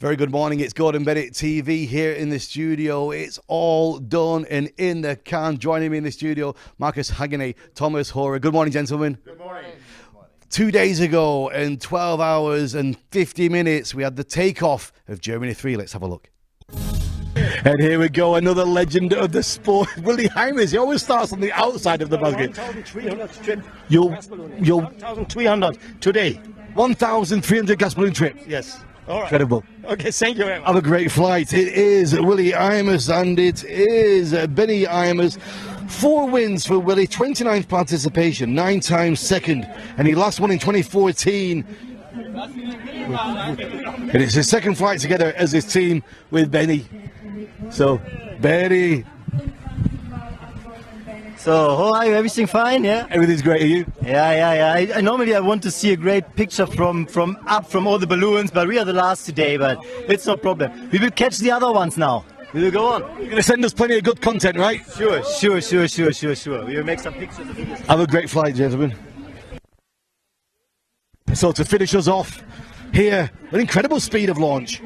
Very good morning. It's Gordon Bennett TV here in the studio. It's all done and in the can. Joining me in the studio, Marcus Hagenay, Thomas Hora. Good morning, gentlemen. Good morning. 2 days ago, in 12 hours and 50 minutes, we had the takeoff of Germany 3. Let's have a look. And here we go, another legend of the sport, Willy Heimers. He always starts on the outside of the basket. 1,300 trip. You'll 1,300 today. 1,300 gas balloon trips. Yes. All right. Incredible. Okay, thank you very much. Have a great flight. It is Willy Heimers and it is Benny Heimers. 4 wins for Willy, 29th participation, 9 times second, and he last won in 2014. And it's his second flight together as his team with Benny. So, Benny. So, how are you? Everything fine? Yeah. Everything's great. Are you? Yeah. I normally want to see a great picture from all the balloons, but we are the last today. But it's no problem. We will catch the other ones now. We will go on. You're going to send us plenty of good content, right? Sure. We will make some pictures of videos. Have a great flight, gentlemen. So to finish us off here, an incredible speed of launch.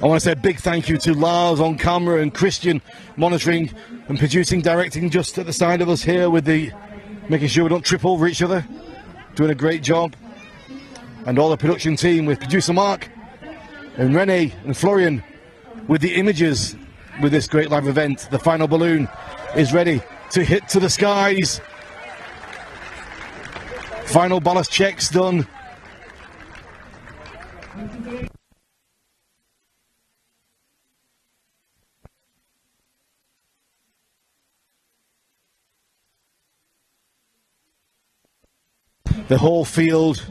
I want to say a big thank you to Lars on camera and Christian monitoring and producing, directing just at the side of us here with making sure we don't trip over each other. Doing a great job. And all the production team with producer Mark and Rene and Florian with the images with this great live event. The final balloon is ready to hit to the skies. Final ballast checks done. The whole field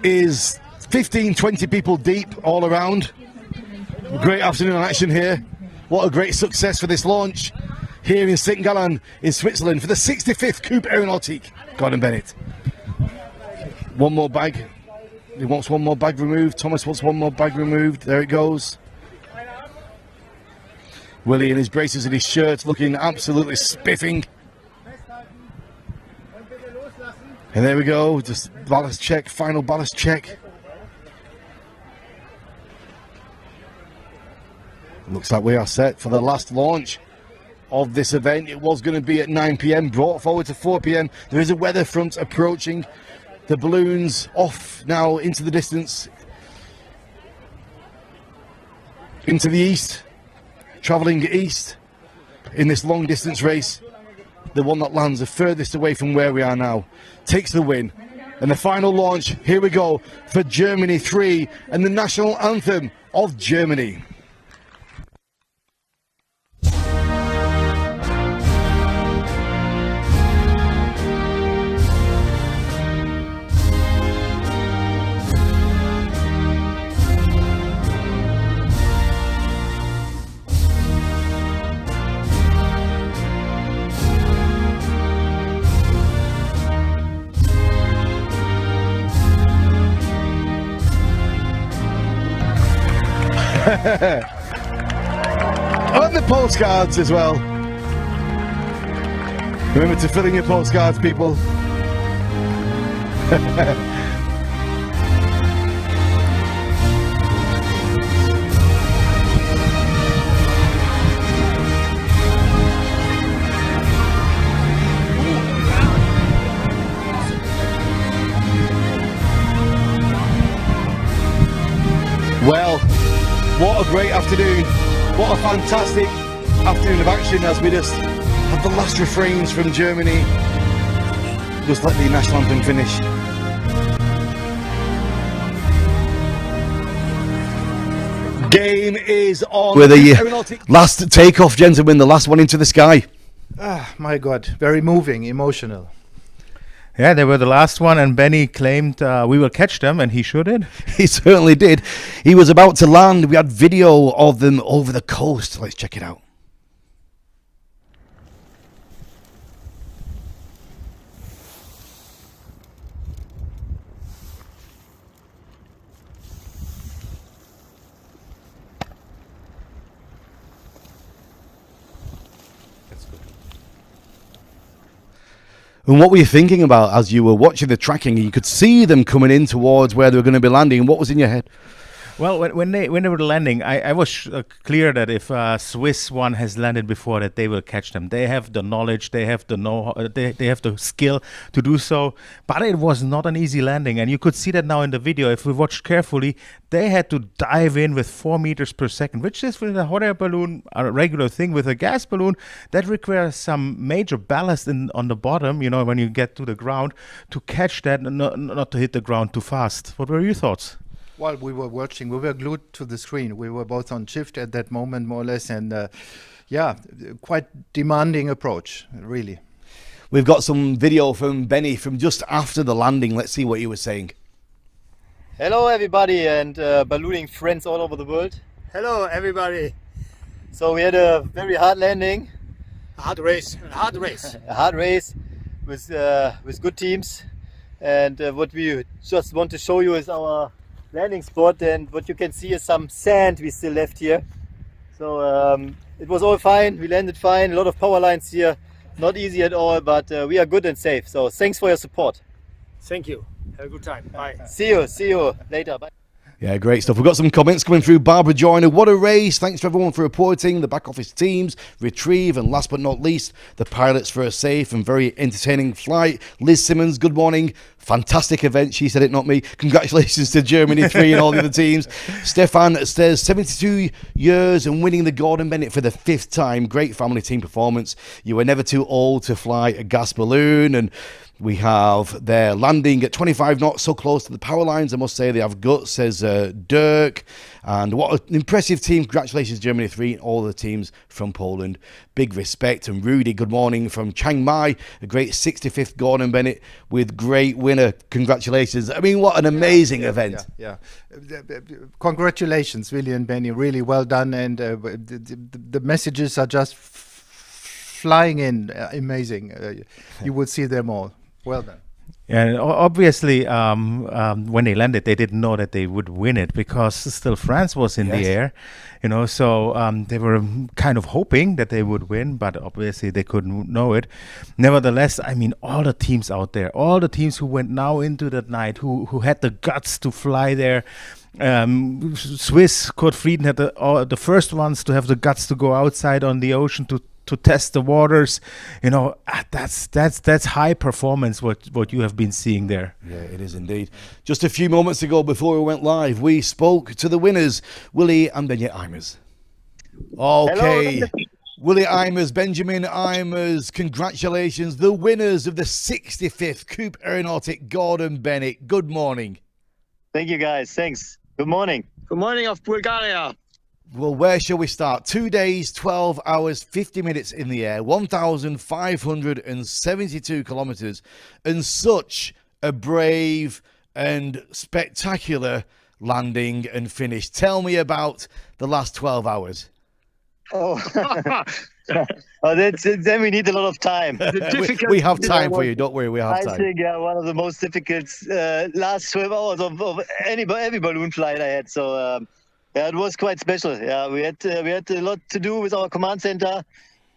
is 15-20 people deep all around. Great afternoon action here. What a great success for this launch here in St. Gallen in Switzerland for the 65th Coupe Aéronautique Gordon Bennett. One more bag. He wants one more bag removed. Thomas wants one more bag removed. There it goes. Willy in his braces and his shirt looking absolutely spiffing. And there we go. Just ballast check. Final ballast check. Looks like we are set for the last launch of this event. It was going to be at 9 p.m. brought forward to 4 p.m. There is a weather front approaching. The balloons off now into the distance, into the east, travelling east in this long distance race. The one that lands the furthest away from where we are now takes the win. And the final launch, here we go, for Germany 3 and the national anthem of Germany. On the postcards as well. Remember to fill in your postcards, people. Well, what a great afternoon. What a fantastic afternoon of action as we just have the last refrains from Germany. Just let the national anthem finish. Game is on. With the last takeoff, gentlemen, the last one into the sky. Ah, my God, very moving, emotional. Yeah, they were the last one, and Benny claimed we will catch them, and he sure did. He certainly did. He was about to land. We had video of them over the coast. Let's check it out. And what were you thinking about as you were watching the tracking? You could see them coming in towards where they were going to be landing. What was in your head? Well, when they were landing, I was clear that if Swiss one has landed before, that they will catch them. They have the knowledge, they have the know, they have the skill to do so. But it was not an easy landing, and you could see that now in the video. If we watched carefully, they had to dive in with 4 meters per second, which is with a hot air balloon a regular thing. With a gas balloon, that requires some major ballast on the bottom. You know, when you get to the ground, to catch that and not to hit the ground too fast. What were your thoughts? Well, we were watching. We were glued to the screen. We were both on shift at that moment, more or less, and quite demanding approach, really. We've got some video from Benny from just after the landing. Let's see what he was saying. Hello, everybody, and ballooning friends all over the world. Hello, everybody. So we had a very hard landing, A hard race. a hard race with good teams, and what we just want to show you is our landing spot, and what you can see is some sand we still left here. So it was all fine, we landed fine, a lot of power lines here, not easy at all, but we are good and safe. So thanks for your support. Thank you. Have a good time. Bye. See you later. Bye. Yeah, great stuff. We've got some comments coming through. Barbara Joyner, what a race. Thanks to everyone for reporting. The back office teams, Retrieve, and last but not least, the pilots for a safe and very entertaining flight. Liz Simmons, good morning. Fantastic event. She said it, not me. Congratulations to Germany 3 and all the other teams. Stefan says 72 years and winning the Gordon Bennett for the 5th time. Great family team performance. You were never too old to fly a gas balloon. And we have their landing at 25 knots, so close to the power lines. I must say they have guts, says Dirk. And what an impressive team. Congratulations, Germany 3 and all the teams from Poland. Big respect. And Rudy, good morning from Chiang Mai. A great 65th Gordon Bennett with great winner. Congratulations. I mean, what an amazing event. Yeah. Congratulations, Willie and Benny. Really well done. And the messages are just flying in. Amazing. You will see them all. Well done. And obviously, when they landed, they didn't know that they would win it because still France was in the air, you know. So they were kind of hoping that they would win, but obviously they couldn't know it. Nevertheless, I mean, all the teams out there, all the teams who went now into that night, who had the guts to fly there. Swiss, Kurt Frieden had the first ones to have the guts to go outside on the ocean to test the waters. You know, that's high performance what you have been seeing there. Yeah, it is indeed. Just a few moments ago before we went live, we spoke to the winners, Willie and Benjamin Eimers. Okay. Hello. Willie Eimers, Benjamin Eimers, congratulations, the winners of the 65th Coupe Aéronautique Gordon Bennett. Good morning. Thank you, guys. Thanks. Good morning. Good morning of Bulgaria. Well, where shall we start? 2 days, 12 hours, 50 minutes in the air, 1,572 kilometers, and such a brave and spectacular landing and finish. Tell me about the last 12 hours. Oh, then we need a lot of time. We have time for you, don't worry, we have time. I think one of the most difficult last 12 hours of every balloon flight I had. So yeah, it was quite special. Yeah, we had a lot to do with our command center.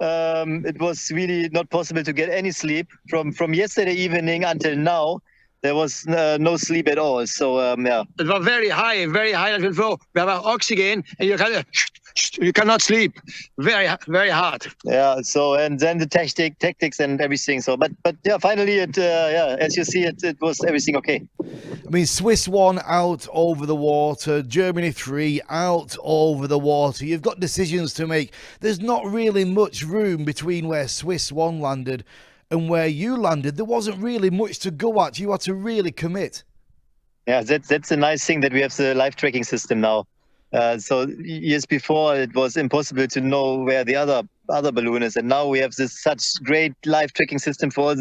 It was really not possible to get any sleep from yesterday evening until now. There was no sleep at all. So yeah, it was very high level. We have oxygen, and you cannot sleep. Very hard. Yeah. So and then the tactics and everything. So but yeah, finally as you see it was everything okay. I mean, Swiss 1 out over the water, Germany 3 out over the water. You've got decisions to make. There's not really much room between where Swiss 1 landed and where you landed. There wasn't really much to go at. You had to really commit. Yeah, that's a nice thing that we have the live tracking system now. So years before it was impossible to know where the other balloon is, and now we have this such great live tracking system for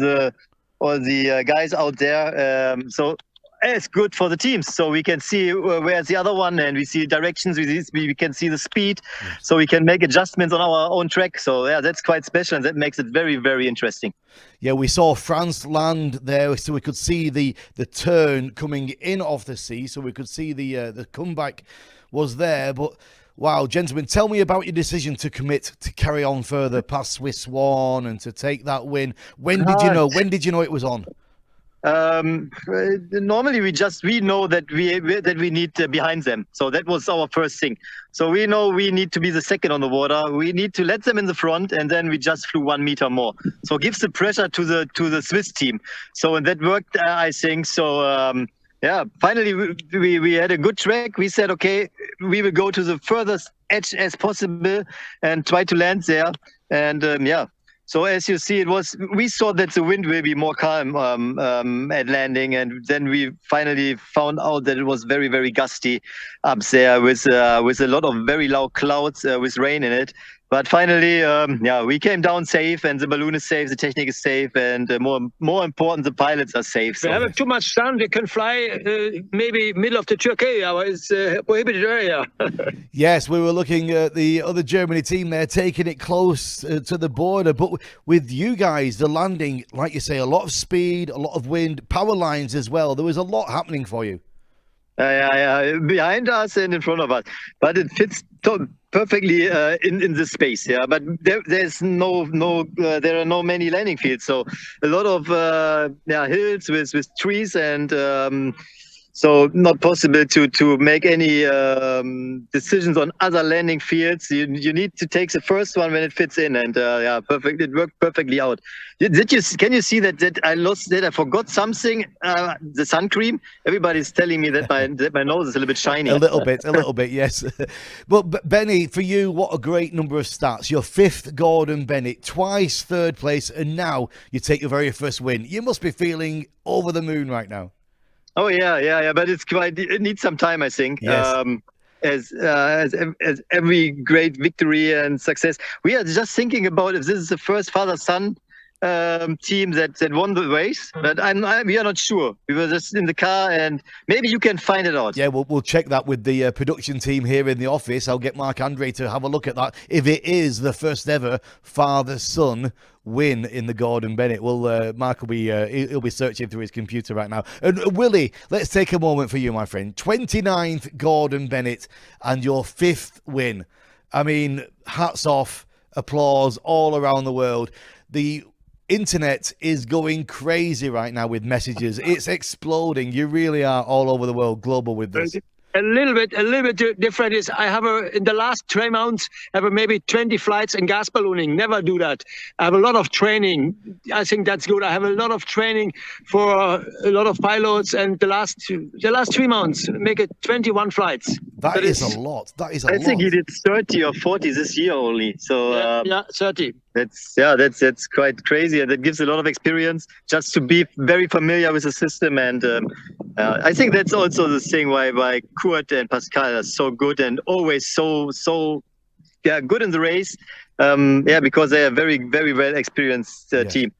all the guys out there. So it's good for the teams, so we can see where's the other one, and we see directions, we can see the speed, so we can make adjustments on our own track. So yeah, that's quite special, and that makes it very, very interesting. Yeah, we saw France land there, so we could see the turn coming in off the sea, so we could see the comeback was there. But wow, gentlemen, tell me about your decision to commit to carry on further past Swiss 1 and to take that win. When did you know? When did you know it was on? normally we know that we need behind them. So that was our first thing. So we know we need to be the second on the water. We need to let them in the front, and then we just flew 1 meter more. So gives the pressure to the Swiss team. So and that worked, I think. So finally we had a good track. We said, okay, we will go to the furthest edge as possible and try to land there. And so as you see, we saw that the wind will be more calm at landing, and then we finally found out that it was very, very gusty up there with a lot of very loud clouds with rain in it. But finally, we came down safe, and the balloon is safe, the technique is safe, and more important, the pilots are safe. We have too much sun. We can fly maybe middle of the Turkey. It's a prohibited area. Yes, we were looking at the other Germany team there, taking it close to the border. But with you guys, the landing, like you say, a lot of speed, a lot of wind, power lines as well. There was a lot happening for you. Behind us and in front of us, but it fits perfectly in the space. Yeah, but there's there are no many landing fields, so a lot of hills with trees, and so not possible to make any decisions on other landing fields. You need to take the first one when it fits in, and perfect. It worked perfectly out. Can you see that I forgot something? The sun cream. Everybody's telling me that my nose is a little bit shiny. A little bit, yes. But Benny, for you, what a great number of stats. Your 5th Gordon Bennett, twice 3rd place, and now you take your very first win. You must be feeling over the moon right now. Oh yeah. But it needs some time, I think. Yes. As every great victory and success, we are just thinking about if this is the first father-son team that won the race, but we are not sure. We were just in the car, and maybe you can find it out. Yeah, we'll check that with the production team here in the office. I'll get Mark Andre to have a look at that. If it is the first ever father-son win in the Gordon Bennett, Mark will be he'll be searching through his computer right now. And Willie, let's take a moment for you, my friend. 29th Gordon Bennett and your 5th win. I mean, hats off, applause all around the world. The internet is going crazy right now with messages. It's exploding. You really are all over the world, global with this. A little bit different is I have in the last 3 months, I have maybe 20 flights in gas ballooning. Never do that. I have a lot of training. I think that's good. I have a lot of training for a lot of pilots, and the last 3 months, make it 21 flights. That is a lot. That is a lot. I think he did 30 or 40 this year only. So 30. That's quite crazy, and that gives a lot of experience just to be very familiar with the system. And I think that's also the thing why Kurt and Pascal are so good and always so good in the race. Because they are very, very well experienced team.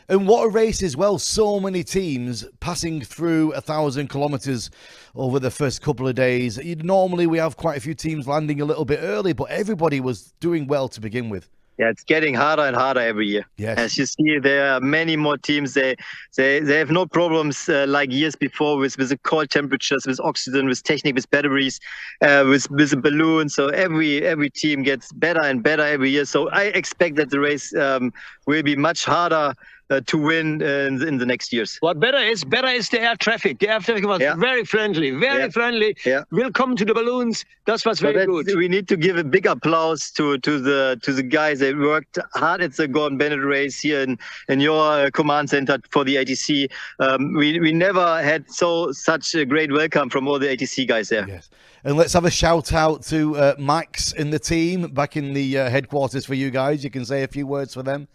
And what a race as well. So many teams passing through 1,000 kilometers over the first couple of days. Normally we have quite a few teams landing a little bit early, but everybody was doing well to begin with. Yeah, it's getting harder and harder every year. Yes. As you see, there are many more teams. They have no problems like years before with the cold temperatures, with oxygen, with technique, with batteries, with the balloon. So every team gets better and better every year. So I expect that the race will be much harder to win in the next years. What better is the air traffic. The air traffic was very friendly, friendly. Yeah. Welcome to the balloons. That was very good. We need to give a big applause to the guys that worked hard at the Gordon Bennett race here in your command center for the ATC. We never had such a great welcome from all the ATC guys there. Yes. And let's have a shout out to Max and the team back in the headquarters for you guys. You can say a few words for them.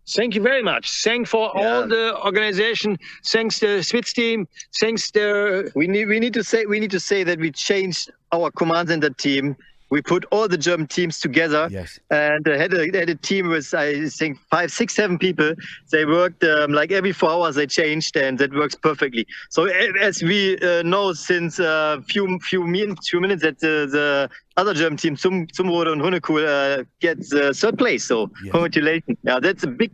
Thank you very much. Thanks for all the organization. Thanks the Swiss team. Thanks the. We need to say that we changed our command center team. We put all the German teams together, and had a team with, I think, 5, 6, 7 people. They worked like every 4 hours. They changed, and that works perfectly. So as we know since few minutes that the other German team, Zumrode and Hunekul, gets 3rd place. So congratulations! Yeah, that's a big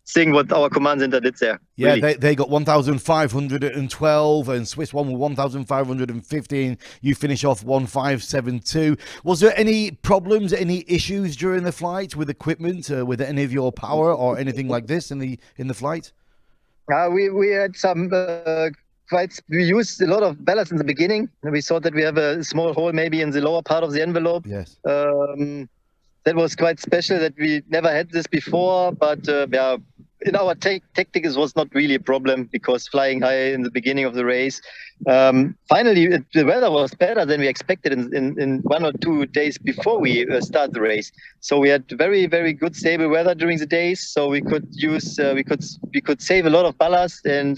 thing what our command center did there. Yeah, really. They got 1,512 and Swiss won with 1,515. You finish off 1,572. Was there any problems, any issues during the flight with equipment, with any of your power or anything like this in the flight? We had some we used a lot of ballast in the beginning. We thought that we have a small hole maybe in the lower part of the envelope. Yes. That was quite special that we never had this before, but in our tactic it was not really a problem because flying high in the beginning of the race. Finally, the weather was better than we expected in 1 or 2 days before we start the race. So we had very, very good stable weather during the days. So we could use we could save a lot of ballast, and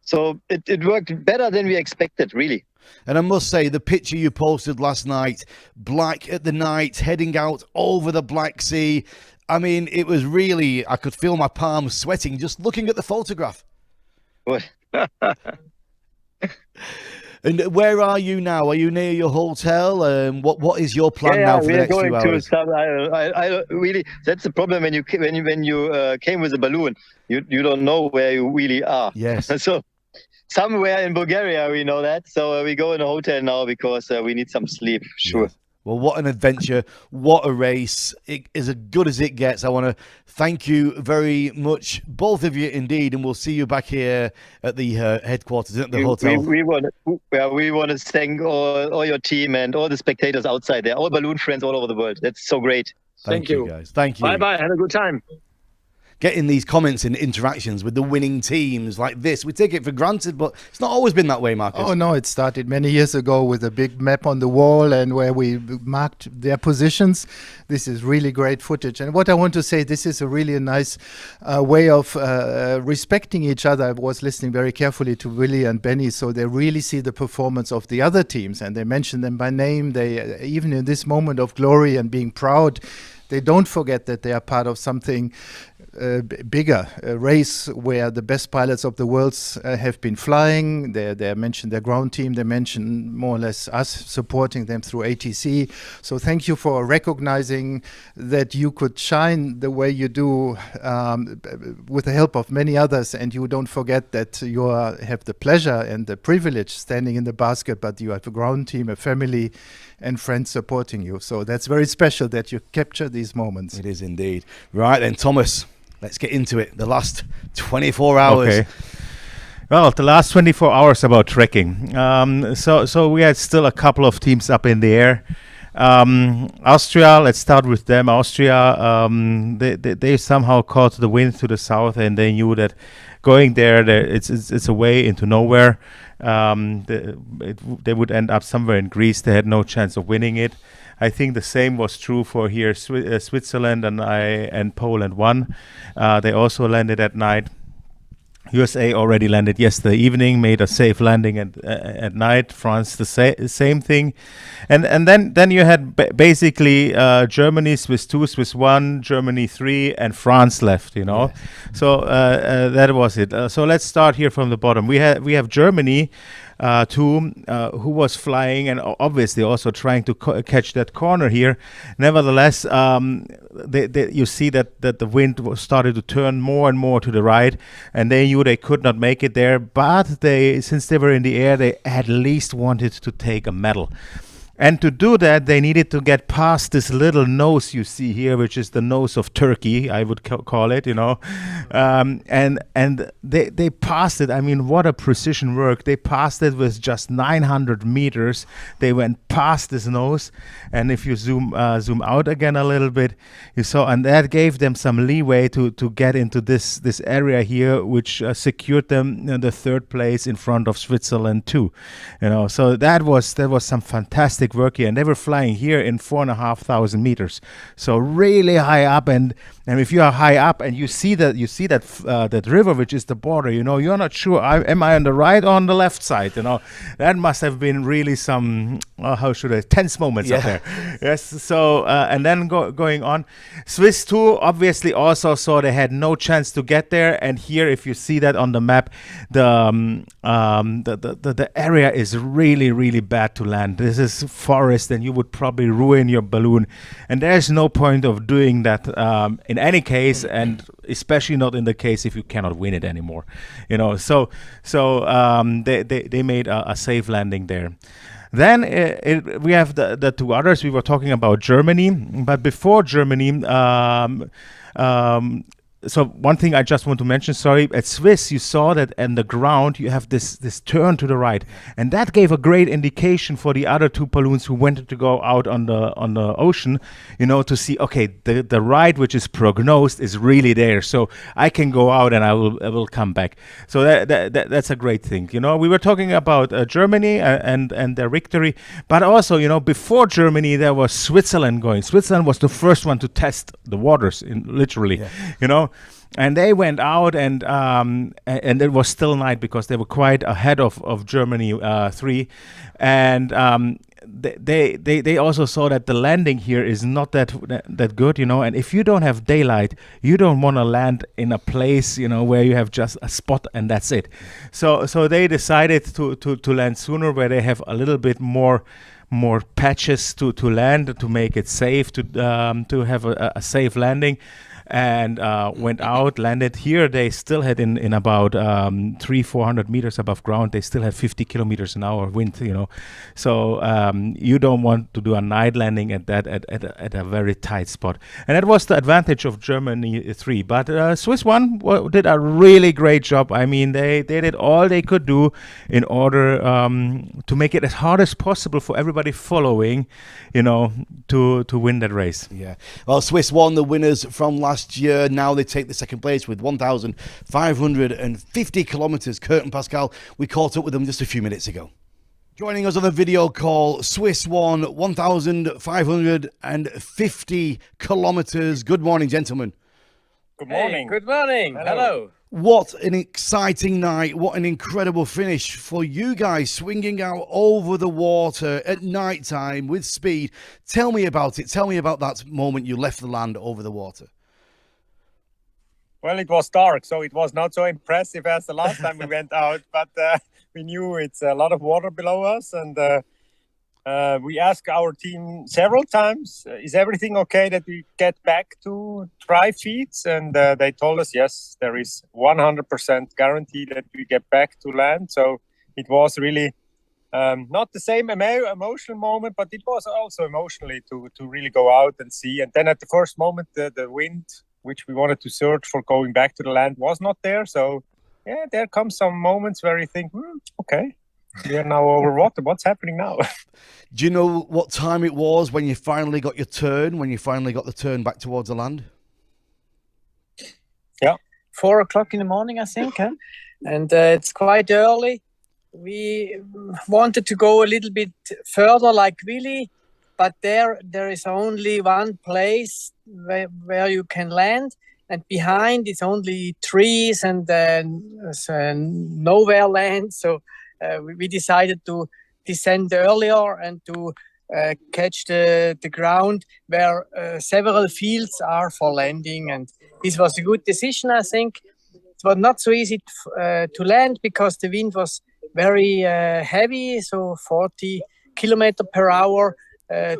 so it worked better than we expected, really. And I must say, the picture you posted last night, black at the night, heading out over the Black Sea. I mean, it was really, I could feel my palms sweating just looking at the photograph. What? And where are you now? Are you near your hotel? What is your plan now for the next few hours? I really, that's the problem when you came with a balloon. You don't know where you really are. Yes. So somewhere in Bulgaria, we know that. So we go in a hotel now because we need some sleep. Sure. Yes. Well, what an adventure. What a race. It is as good as it gets. I want to thank you very much, both of you indeed, and we'll see you back here at the headquarters at the hotel. We want to thank all your team and all the spectators outside there, all balloon friends all over the world. That's so great. Thank you, guys. Thank you. Bye-bye. Have a good time. Getting these comments and interactions with the winning teams like this, we take it for granted, but it's not always been that way, Marcus. Oh, no, it started many years ago with a big map on the wall and where we marked their positions. This is really great footage. And what I want to say, this is a really nice way of respecting each other. I was listening very carefully to Willie and Benny, so they really see the performance of the other teams, and they mention them by name. They, even in this moment of glory and being proud, they don't forget that they are part of something bigger, a race where the best pilots of the world have been flying. They mentioned their ground team. They mentioned more or less us supporting them through ATC. So thank you for recognizing that you could shine the way you do with the help of many others, and you don't forget that you have the pleasure and the privilege standing in the basket, but you have a ground team, a family, and friends supporting you. So that's very special that you capture these moments. It is indeed. Right then, Thomas, let's get into it. The last 24 hours. Okay. Well, the last 24 hours about trekking. So we had still a couple of teams up in the air. Austria, let's start with them. Austria, they somehow caught the wind to the south, and they knew that going there it's a way into nowhere. They would end up somewhere in Greece. They had no chance of winning it. I think the same was true for here. Switzerland and Poland won. They also landed at night. USA already landed yesterday evening, made a safe landing at night. France the same thing, and then you had basically Germany, Swiss 2, Swiss 1, Germany 3, and France left. You know, so that was it. So let's start here from the bottom. We have Germany. Who was flying and obviously also trying to catch that corner here. Nevertheless, you see that the wind started to turn more and more to the right, and they knew they could not make it there. But since they were in the air, they at least wanted to take a medal. And to do that, they needed to get past this little nose you see here, which is the nose of Turkey, I would call it, you know. And they passed it. I mean, what a precision work. They passed it with just 900 meters. They went past this nose. And if you zoom out again a little bit, you saw, and that gave them some leeway to get into this area here, which secured them the third place in front of Switzerland too. You know, so that was some fantastic work here, and they were flying here in 4,500 meters, so really high up. And if you are high up and you see that river, which is the border, you know, you're not sure, am I on the right or on the left side? You know, that must have been really some tense moments up there. Yes. So and then going on, Swiss 2 obviously also saw they had no chance to get there. And here, if you see that on the map, the area is really, really bad to land. This is forest, and you would probably ruin your balloon, and there's no point of doing that in any case, and especially not in the case if you cannot win it anymore, you know. So they made a safe landing there. Then we have the two others. We were talking about Germany, but before Germany, so one thing I just want to mention, sorry, at Swiss you saw that on the ground you have this turn to the right, and that gave a great indication for the other two balloons who wanted to go out on the ocean, to see, okay, the right which is prognosed is really there, so I can go out and I will come back. So that's a great thing. We were talking about Germany and their victory, but also before Germany there was Switzerland going. Switzerland was the first one to test the waters, literally, and they went out and it was still night because they were quite ahead of Germany 3, and they also saw that the landing here is not that good, and if you don't have daylight, you don't want to land in a place where you have just a spot and that's it. So they decided to land sooner, where they have a little bit more patches to land, to make it safe, to have a safe landing, and went out, landed here. They still had in about 300-400 meters above ground, they still had 50 kilometers an hour wind, so you don't want to do a night landing at a very tight spot, and that was the advantage of Germany 3. But Swiss 1 did a really great job. I mean, they did all they could do in order to make it as hard as possible for everybody following, to win that race. Yeah. Well, Swiss won, the winners from last year. Now they take the second place with 1,550 kilometers. Kurt and Pascal, we caught up with them just a few minutes ago. Joining us on the video call, Swiss won 1,550 kilometers. Good morning, gentlemen. Good morning. Hey, good morning. Hello. What an exciting night. What an incredible finish for you guys, swinging out over the water at night time with speed. Tell me about it. Tell me about that moment you left the land over the water. Well, it was dark, so it was not so impressive as the last time we went out, but we knew it's a lot of water below us, and we asked our team several times, is everything okay that we get back to dry feet? And they told us, yes, there is 100% guarantee that we get back to land. So it was really not the same emotional moment, but it was also emotionally to really go out and see. And then at the first moment, the wind, which we wanted to search for going back to the land, was not there. So yeah, there come some moments where you think, okay, we are now over water. What's happening now? Do you know what time it was when you finally got your turn, when you finally got the turn back towards the land? Yeah. 4 o'clock in the morning, I think. Huh? And it's quite early. We wanted to go a little bit further, like Willy, but there is only one place where you can land, and behind it's only trees and nowhere land. So we decided to descend earlier and to catch the ground where several fields are for landing. And this was a good decision, I think. It was not so easy to land because the wind was very heavy, so 40 kilometers per hour,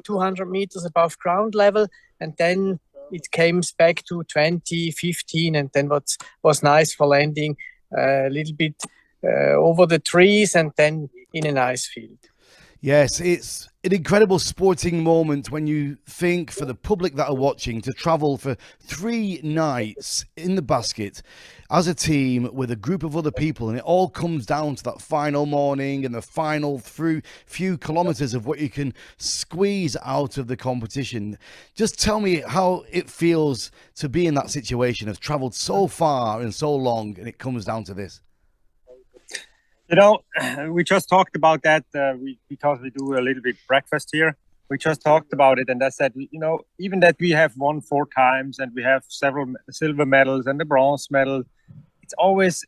200 meters above ground level. And then it came back to 20, 15, and then what was nice for landing a little bit over the trees and then in a nice field. Yes, it's an incredible sporting moment when you think, for the public that are watching, to travel for 3 nights in the basket as a team with a group of other people, and it all comes down to that final morning and the final few kilometers of what you can squeeze out of the competition. Just tell me how it feels to be in that situation, have traveled so far and so long, and it comes down to this. We just talked about that because we do a little bit breakfast here. We just talked about it, and I said, even that we have won 4 times and we have several silver medals and a bronze medal, it's always,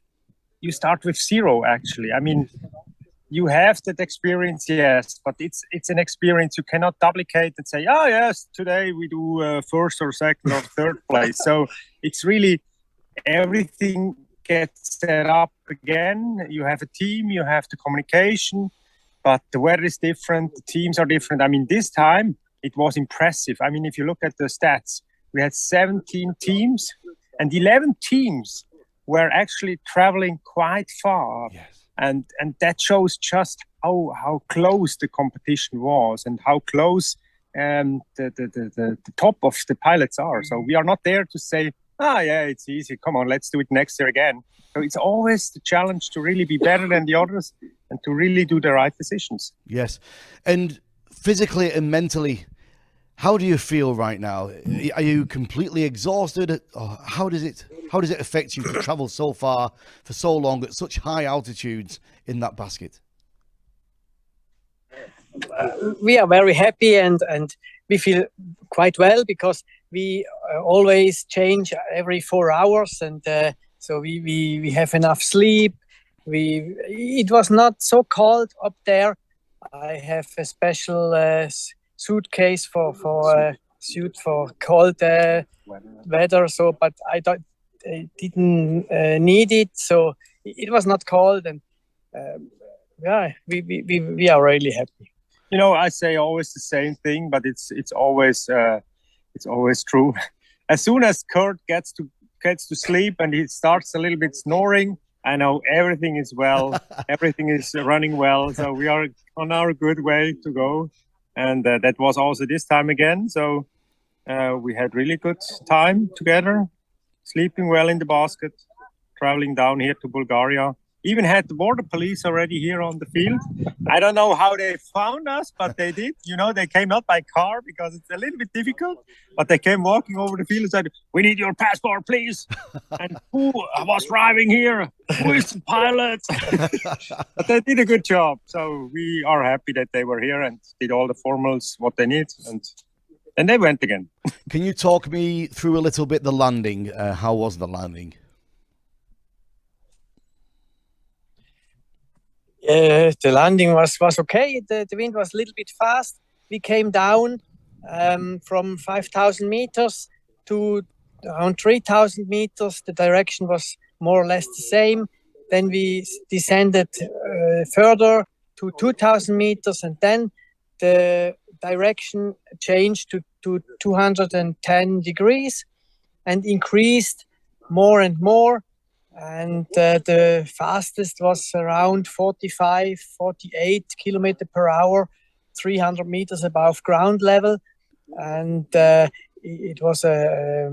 you start with 0, actually. I mean, you have that experience, yes, but it's an experience you cannot duplicate and say, oh, yes, today we do first or second or third place. So it's really everything gets set up again. You have a team, you have the communication, but the weather is different, the teams are different. I mean, this time it was impressive. I mean, if you look at the stats, we had 17 teams and 11 teams were actually traveling quite far. Yes. And that shows just how close the competition was and how close the top of the pilots are. So we are not there to say, Yeah, it's easy. Come on, let's do it next year again. So it's always the challenge to really be better than the others and to really do the right decisions. Yes. And physically and mentally, how do you feel right now? Are you completely exhausted? Or how does it affect you to travel so far for so long at such high altitudes in that basket? We are very happy and we feel quite well because we always change every 4 hours, and so we have enough sleep. It was not so cold up there. I have a special suitcase for suit for cold weather. So, but I didn't need it. So it was not cold, and we are really happy. You know, I say always the same thing, but it's always true. As soon as Kurt gets to sleep and he starts a little bit snoring, I know everything is well, everything is running well. So we are on our good way to go. And that was also this time again. So we had really good time together, sleeping well in the basket, traveling down here to Bulgaria. Even had the border police already here on the field. I don't know how they found us, but they did. You know, they came not by car because it's a little bit difficult, but they came walking over the field and said, "We need your passport, please." And who was driving here? Who is the pilot? But they did a good job. So we are happy that they were here and did all the formals, what they need. And they went again. Can you talk me through a little bit the landing? How was the landing? The landing was okay. The wind was a little bit fast. We came down from 5,000 meters to around 3,000 meters. The direction was more or less the same. Then we descended further to 2,000 meters, and then the direction changed to 210 degrees and increased more and more. And the fastest was around 45, 48 kilometers per hour, 300 meters above ground level. And it was a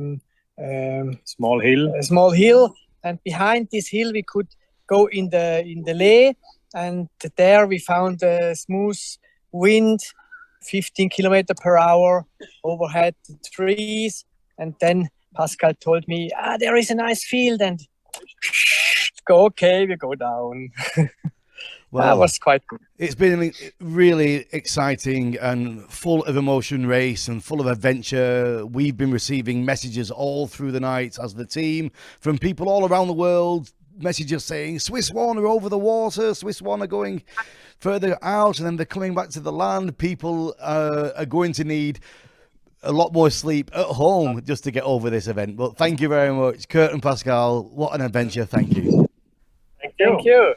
small hill. A small hill. And behind this hill, we could go in the Lee. And there we found a smooth wind, 15 kilometers per hour, overhead trees. And then Pascal told me, there is a nice field, and we go down. Well, that was quite good. It's been a really exciting and full of emotion race and full of adventure. We've been receiving messages all through the night as the team from people all around the world, messages saying Swiss One are over the water, Swiss One are going further out, and then they're coming back to the land. People are going to need a lot more sleep at home just to get over this event. But thank you very much, Kurt and Pascal. What an adventure. Thank you. Thank you.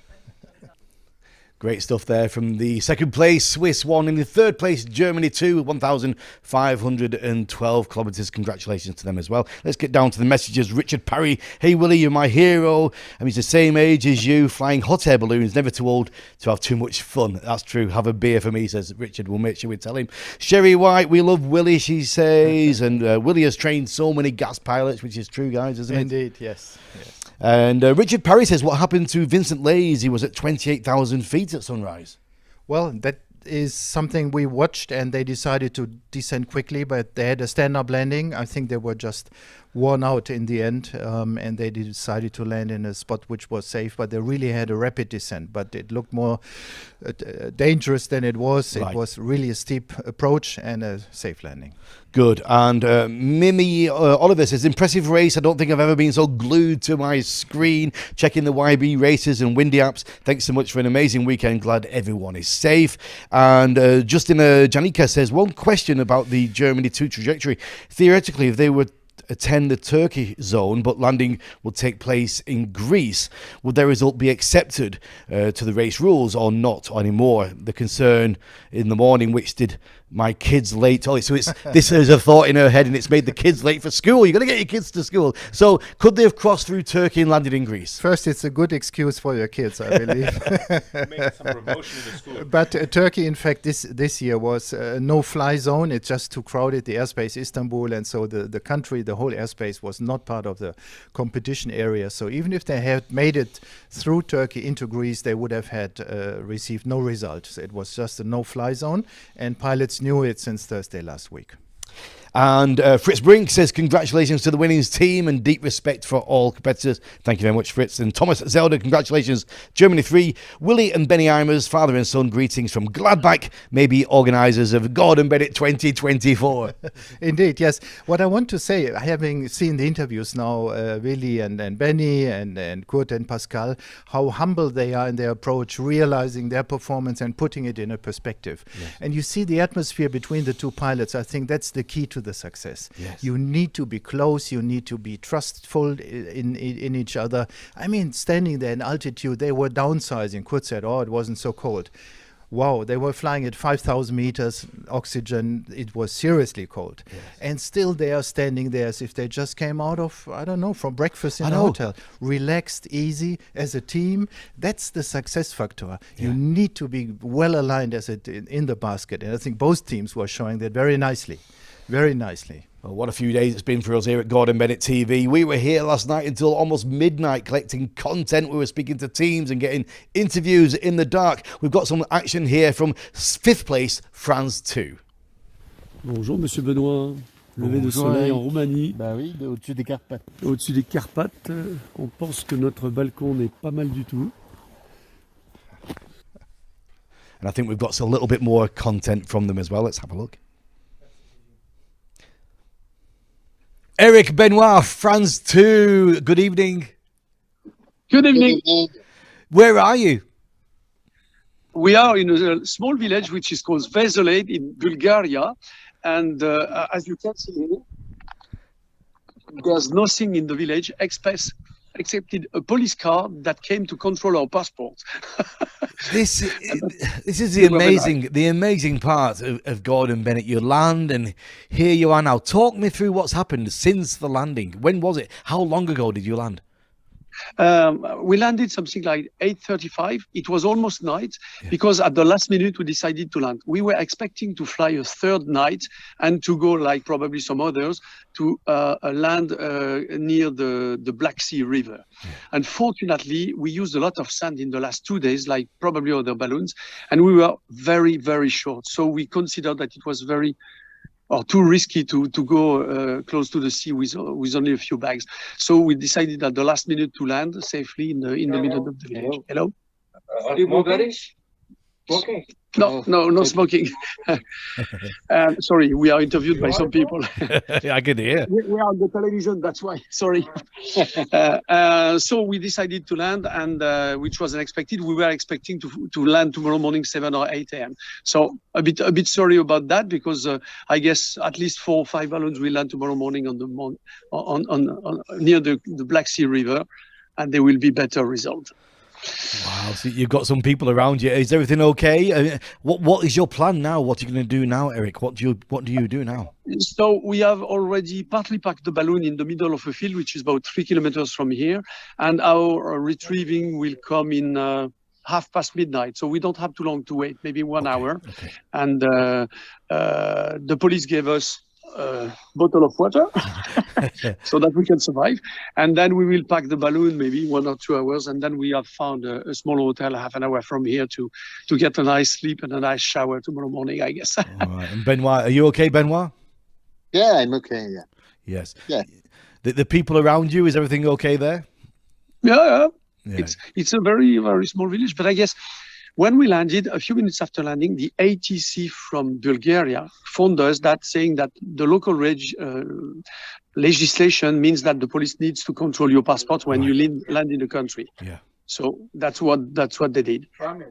Great stuff there from the second place, Swiss One. In the third place, Germany 2, 1,512 kilometres. Congratulations to them as well. Let's get down to the messages. Richard Parry, hey Willie, you're my hero. And he's the same age as you, flying hot air balloons, never too old to have too much fun. That's true. Have a beer for me, says Richard. We'll make sure we tell him. Sherry White, we love Willie, she says. And Willie has trained so many gas pilots, which is true, guys, isn't it? Indeed, yes. And Richard Parry says, what happened to Vincent Lays? He was at 28,000 feet at sunrise. Well, that is something we watched, and they decided to descend quickly, but they had a stand-up landing. I think they were just worn out in the end, and they decided to land in a spot which was safe, but they really had a rapid descent, but it looked more dangerous than it was. Right. It was really a steep approach and a safe landing. Good. And Mimi Oliver says, impressive race. I don't think I've ever been so glued to my screen, checking the YB races and Windy apps. Thanks so much for an amazing weekend. Glad everyone is safe. And Justina Janica says, one question about the Germany 2 trajectory. Theoretically, if they would attend the Turkey zone, but landing will take place in Greece, would their result be accepted to the race rules or not anymore? The concern in the morning, which did My kid's late. Oh, so it's this is a thought in her head, and it's made the kids late for school. You've got to get your kids to school. So could they have crossed through Turkey and landed in Greece? First, it's a good excuse for your kids, I believe. Make some promotion in the school. But Turkey, in fact, this year was no-fly zone. It's just too crowded, the airspace, Istanbul, and so the country, the whole airspace was not part of the competition area. So even if they had made it through Turkey into Greece, they would have had received no results. It was just a no-fly zone, and pilots knew it since Thursday last week. And Fritz Brink says congratulations to the winnings team and deep respect for all competitors. Thank you very much, Fritz. And Thomas Zelda, congratulations, Germany 3. Willie and Benny Eimers, father and son, greetings from Gladbach, maybe organisers of Gordon Bennett 2024. Indeed, yes. What I want to say, having seen the interviews now, Willie and Benny and Kurt and Pascal, how humble they are in their approach, realising their performance and putting it in a perspective. Yes. And you see the atmosphere between the two pilots. I think that's the key to the success. Yes. You need to be close, you need to be trustful in each other. I mean, standing there in altitude, they were downsizing. Kurt said, oh, it wasn't so cold. Wow, they were flying at 5,000 meters, oxygen, it was seriously cold. Yes. And still they are standing there as if they just came out of, I don't know, from breakfast in a hotel. Relaxed, easy, as a team. That's the success factor. Yeah. You need to be well aligned as in the basket. And I think both teams were showing that very nicely. Very nicely. Well, what a few days it's been for us here at Gordon Bennett TV. We were here last night until almost midnight collecting content. We were speaking to teams and getting interviews in the dark. We've got some action here from 5th place, France 2. Bonjour, Monsieur Benoît. Lever de soleil en Roumanie. Bah oui, au-dessus des Carpates. Au-dessus des Carpates, on pense que notre balcon n'est pas mal du tout. And I think we've got a little bit more content from them as well. Let's have a look. Eric Benoit, France 2. Good evening. Good evening. Where are you? We are in a small village which is called Veselé in Bulgaria. And as you can see here, there's nothing in the village except a police car that came to control our passports. This is the amazing part of Gordon Bennett. You land and here you are now. Talk me through what's happened since the landing. When was it? How long ago did you land? We landed something like 8:35. It was almost night because at the last minute we decided to land. We were expecting to fly a third night and to go, like probably some others, to land near the Black Sea River. Unfortunately, we used a lot of sand in the last 2 days, like probably other balloons, and we were very, very short. So we considered that it was too risky to go close to the sea with only a few bags. So we decided at the last minute to land safely in the middle of the village. Hello? Are you Bulgarish? Smoking? No smoking. Sorry, we are interviewed by some people. I can hear. We are on the television, that's why. Sorry. So we decided to land, and which was unexpected. We were expecting to land tomorrow morning, 7 or 8 a.m. So a bit sorry about that, because I guess at least 4 or 5 balloons will land tomorrow morning on near the Black Sea River, and there will be better results. Wow, so you've got some people around you. Is everything okay? What is your plan now? What are you going to do now, Eric? What do you do now? So we have already partly packed the balloon in the middle of a field, which is about 3 kilometers from here, and our retrieving will come in midnight. So we don't have too long to wait, maybe 1 hour. Okay. And the police gave us a bottle of water so that we can survive, and then we will pack the balloon maybe 1 or 2 hours, and then we have found a small hotel half an hour from here to get a nice sleep and a nice shower tomorrow morning, I guess. All right. And Benoit, are you okay, Benoit? Yeah, I'm okay. Yeah. Yes. Yeah. The people around you, is everything okay there? Yeah. It's a very, very small village, but I guess when we landed, a few minutes after landing, the ATC from Bulgaria phoned us saying that the local legislation means that the police needs to control your passport when you land in the country. Yeah. So that's what they did. Do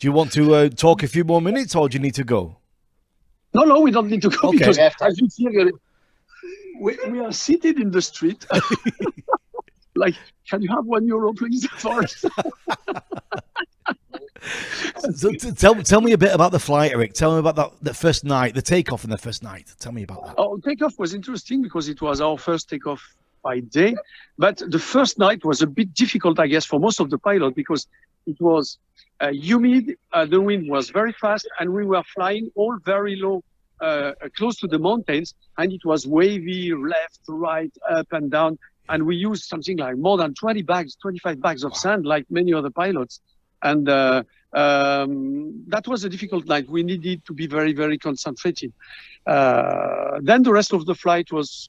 you want to talk a few more minutes, or do you need to go? No, we don't need to go, because as you see, we are seated in the street. Like, can you have €1, please, for us? So tell me a bit about the flight, Eric. Tell me about the first night, the takeoff and the first night. Tell me about that. Oh, takeoff was interesting because it was our first takeoff by day. But the first night was a bit difficult, I guess, for most of the pilots because it was humid, the wind was very fast, and we were flying all very low, close to the mountains, and it was wavy, left, right, up and down. And we used something like more than 25 bags of sand, like many other pilots. And that was a difficult night. We needed to be very, very concentrated. Then the rest of the flight was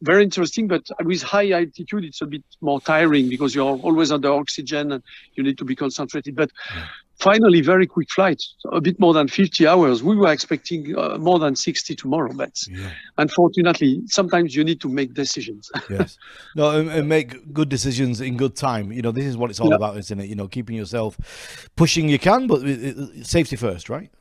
very interesting, but with high altitude, it's a bit more tiring because you're always under oxygen and you need to be concentrated. But finally, very quick flight, a bit more than 50 hours. We were expecting more than 60 tomorrow, but unfortunately, sometimes you need to make decisions. Yes. No, and make good decisions in good time. You know, this is what it's all about, isn't it? You know, keeping yourself pushing you can, but safety first, right?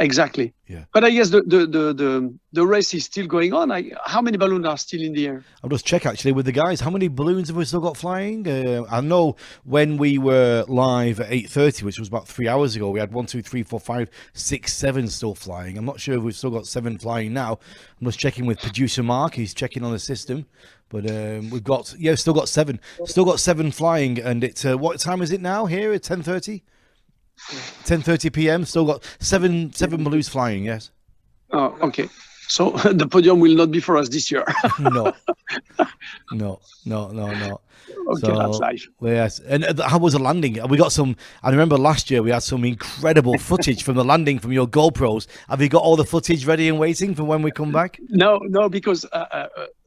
Exactly. Yeah. But I guess the race is still going on. How many balloons are still in the air? I'll just check actually with the guys. How many balloons have we still got flying? I know when we were live at 8:30, which was about 3 hours ago, we had 1, 2, 3, 4, 5, 6, 7 still flying. I'm not sure if we've still got 7 flying now. I'm just checking with producer Mark. He's checking on the system. But we've got still got 7. Still got 7 flying, and it's what time is it now here? It's 10:30. 10:30 p.m. Still got seven balloons flying. Yes. Oh, okay. So the podium will not be for us this year. No. Okay, so, that's life. Yes. And how was the landing? We got some. I remember last year we had some incredible footage from the landing from your GoPros. Have you got all the footage ready and waiting for when we come back? No, because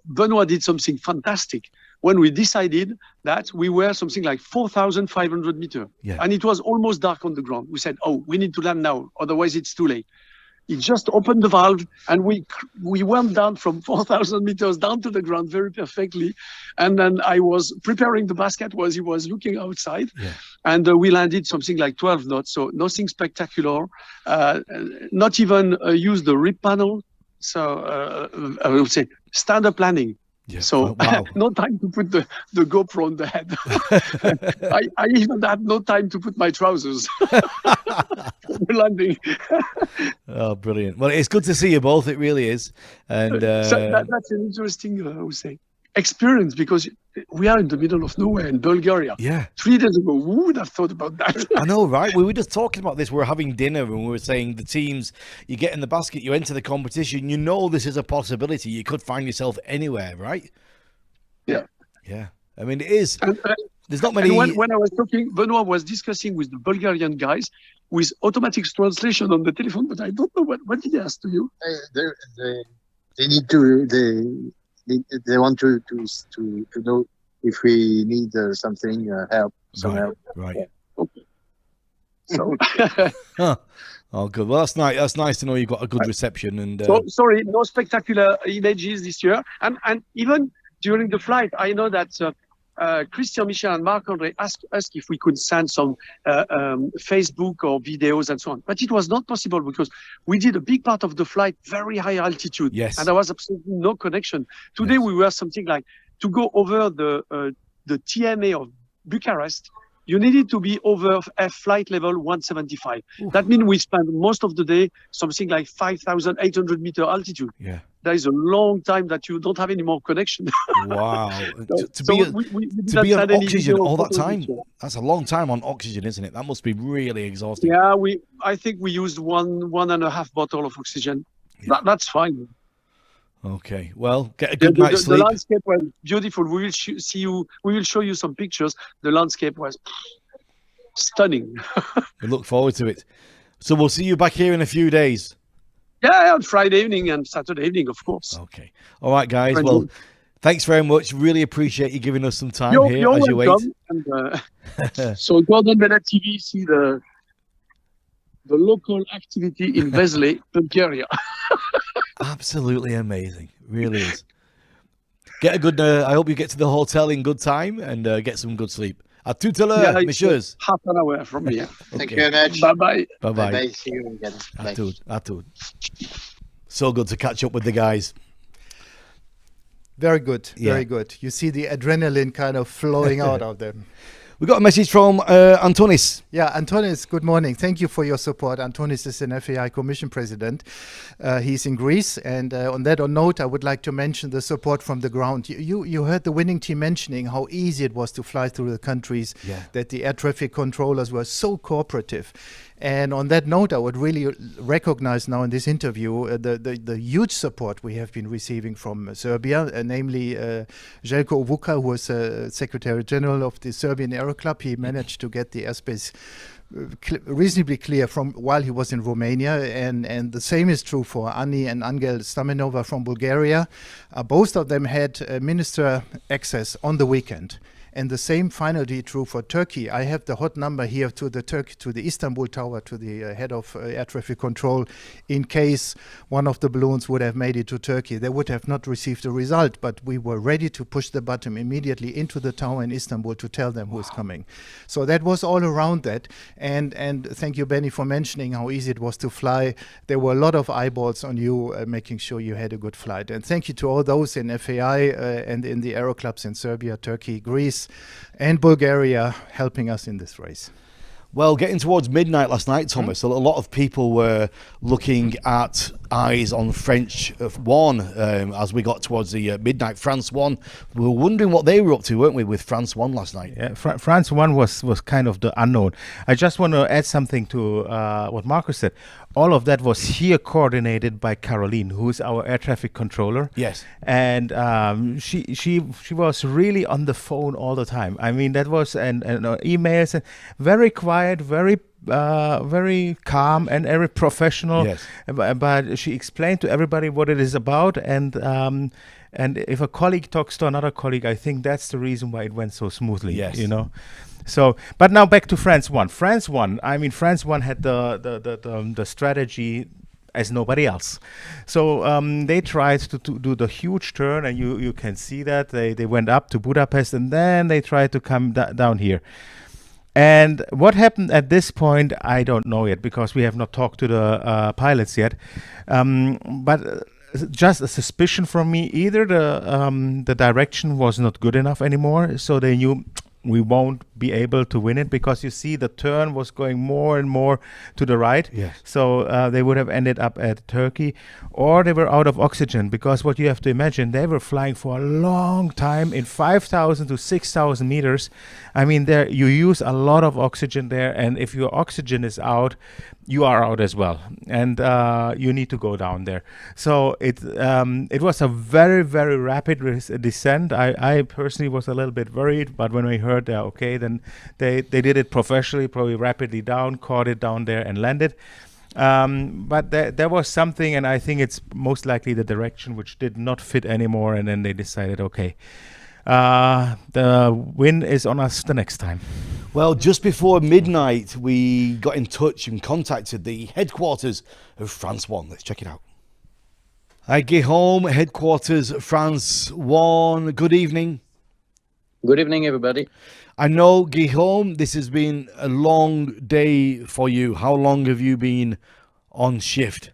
Benoit did something fantastic. When we decided that we were something like 4,500 meters, and it was almost dark on the ground, we said, "Oh, we need to land now, otherwise it's too late." He just opened the valve, and we went down from 4,000 meters down to the ground very perfectly. And then I was preparing the basket while he was looking outside, and we landed something like 12 knots, so nothing spectacular. Not even used the rib panel, so I would say standard landing. Yeah. So no time to put the GoPro on the head. I even had no time to put my trousers for the landing. Oh, brilliant. Well, it's good to see you both. It really is. And so that's an interesting, I would say, experience because we are in the middle of nowhere in Bulgaria. Yeah. 3 days ago, who would have thought about that? I know, right? We were just talking about this. We were having dinner and we were saying the teams, you get in the basket, you enter the competition, you know this is a possibility. You could find yourself anywhere, right? Yeah. Yeah. I mean, it is. There's not many. When I was talking, Benoit was discussing with the Bulgarian guys with automatic translation on the telephone, but I don't know what did he ask to you? They need to. They want to know if we need something help. Some help. Right. Yeah. Okay. So. Oh, good. Well, that's nice. That's nice to know you've got a good reception. And so, sorry, no spectacular images this year. And even during the flight, I know that Christian Michel and Marc-André asked us if we could send some Facebook or videos and so on. But it was not possible because we did a big part of the flight very high altitude. Yes. And there was absolutely no connection. Today we were something like to go over the TMA of Bucharest. You needed to be over flight level 175. Ooh. That means we spent most of the day something like 5,800 meter altitude. Yeah. That is a long time that you don't have any more connection. Wow. to be on oxygen all that time, that's a long time on oxygen, isn't it? That must be really exhausting. Yeah, I think we used 1.5 bottle of oxygen. Yeah. That's fine. Okay, well, get a good night's sleep. The landscape was beautiful. We will show you some pictures. The landscape was stunning. We look forward to it. So we'll see you back here in a few days. Yeah, on Friday evening and Saturday evening, of course. Okay. All right, guys. Well, thanks very much. Really appreciate you giving us some time here you're as you welcome. wait. And, so Gordon Bennett TV, see the local activity in Vezle, Bulgaria. Absolutely amazing. Really is. Get a good. I hope you get to the hotel in good time and get some good sleep. À tout à l'heure, messieurs. Half an hour from here. Okay. Thank you very much. Bye-bye. Bye-bye. Bye-bye. See you again. À tout. So good to catch up with the guys. Very good. Very good. You see the adrenaline kind of flowing out of them. We got a message from Antonis. Yeah, Antonis, good morning. Thank you for your support. Antonis is an FAI Commission President. He's in Greece. And on that note, I would like to mention the support from the ground. You heard the winning team mentioning how easy it was to fly through the countries, that the air traffic controllers were so cooperative. And on that note, I would really recognize now in this interview the huge support we have been receiving from Serbia, namely Željko Ovuka, who was Secretary General of the Serbian Aero Club. He managed to get the airspace reasonably clear from while he was in Romania, and the same is true for Ani and Angel Stamenova from Bulgaria. Both of them had minister access on the weekend. And the same finally true for Turkey. I have the hot number here to the Istanbul Tower, to the head of air traffic control. In case one of the balloons would have made it to Turkey, they would have not received a result. But we were ready to push the button immediately into the tower in Istanbul to tell them who is coming. So that was all around that. And thank you, Benny, for mentioning how easy it was to fly. There were a lot of eyeballs on you, making sure you had a good flight. And thank you to all those in FAI and in the aero clubs in Serbia, Turkey, Greece, and Bulgaria helping us in this race. Well, getting towards midnight last night, Thomas, a lot of people were looking at eyes on French 1 as we got towards the midnight. France 1, we were wondering what they were up to, weren't we, with France 1 last night? Yeah, France 1 was kind of the unknown. I just want to add something to what Marcus said. All of that was here coordinated by Caroline, who is our air traffic controller. Yes. And she was really on the phone all the time. I mean, that was and emails, and very quiet, very calm and very professional. Yes. But she explained to everybody what it is about, and if a colleague talks to another colleague, I think that's the reason why it went so smoothly. Yes. You know. So, but now back to France 1. France 1. I mean, France 1 had the strategy as nobody else. So they tried to do the huge turn, and you can see that they went up to Budapest, and then they tried to come down here. And what happened at this point, I don't know yet, because we have not talked to the pilots yet. But just a suspicion from me, either the direction was not good enough anymore, so they knew we won't be able to win it, because you see the turn was going more and more to the right. Yes. So they would have ended up at Turkey, or they were out of oxygen, because what you have to imagine, they were flying for a long time in 5,000 to 6,000 meters. I mean, there you use a lot of oxygen there, and if your oxygen is out, you are out as well, and you need to go down there. So it was a very, very rapid descent. I personally was a little bit worried, but when we heard that, okay, then they did it professionally, probably rapidly down, caught it down there and landed. But there was something, and I think it's most likely the direction which did not fit anymore, and then they decided, okay, the win is on us the next time. Well, just before midnight, we got in touch and contacted the headquarters of France 1. Let's check it out. Hi, Guillaume, headquarters France 1. Good evening. Good evening, everybody. I know, Guillaume, this has been a long day for you. How long have you been on shift?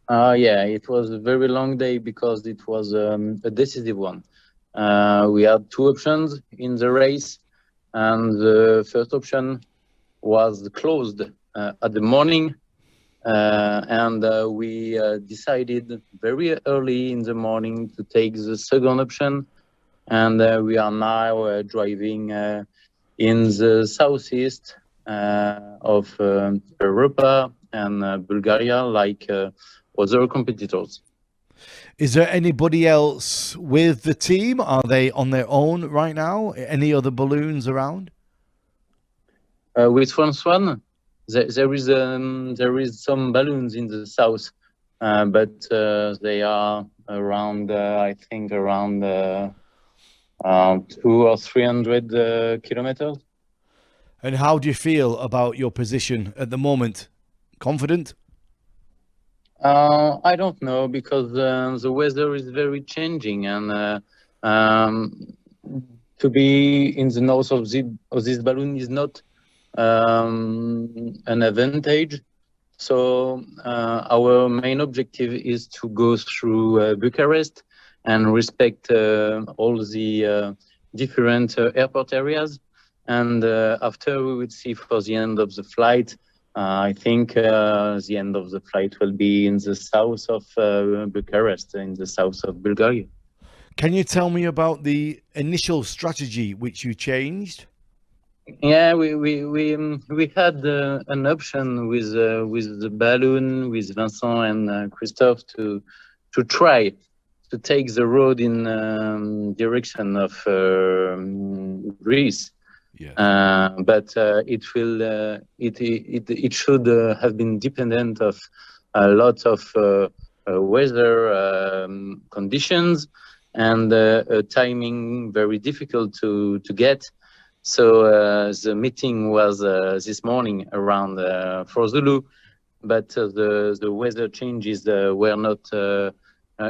Yeah, it was a very long day, because it was a decisive one. We had two options in the race, and the first option was closed at the morning, and we decided very early in the morning to take the second option, and we are now driving in the southeast of Europa and Bulgaria, like other competitors. Is there anybody else with the team? Are they on their own right now? Any other balloons around? With France 1, there is some balloons in the south, but they are around, I think, around 200 or 300 kilometers. And how do you feel about your position at the moment? Confident? I don't know, because the weather is very changing, and to be in the north of this balloon is not an advantage. So our main objective is to go through Bucharest and respect all the different airport areas, And after we would see for the end of the flight, I think the end of the flight will be in the south of Bucharest, in the south of Bulgaria. Can you tell me about the initial strategy which you changed? Yeah, we had an option with the balloon, with Vincent and Christophe to try to take the road in direction of Greece. Yes. But it should have been dependent of a lot of weather conditions and timing very difficult to get. So the meeting was this morning around for Zulu, but the weather changes were not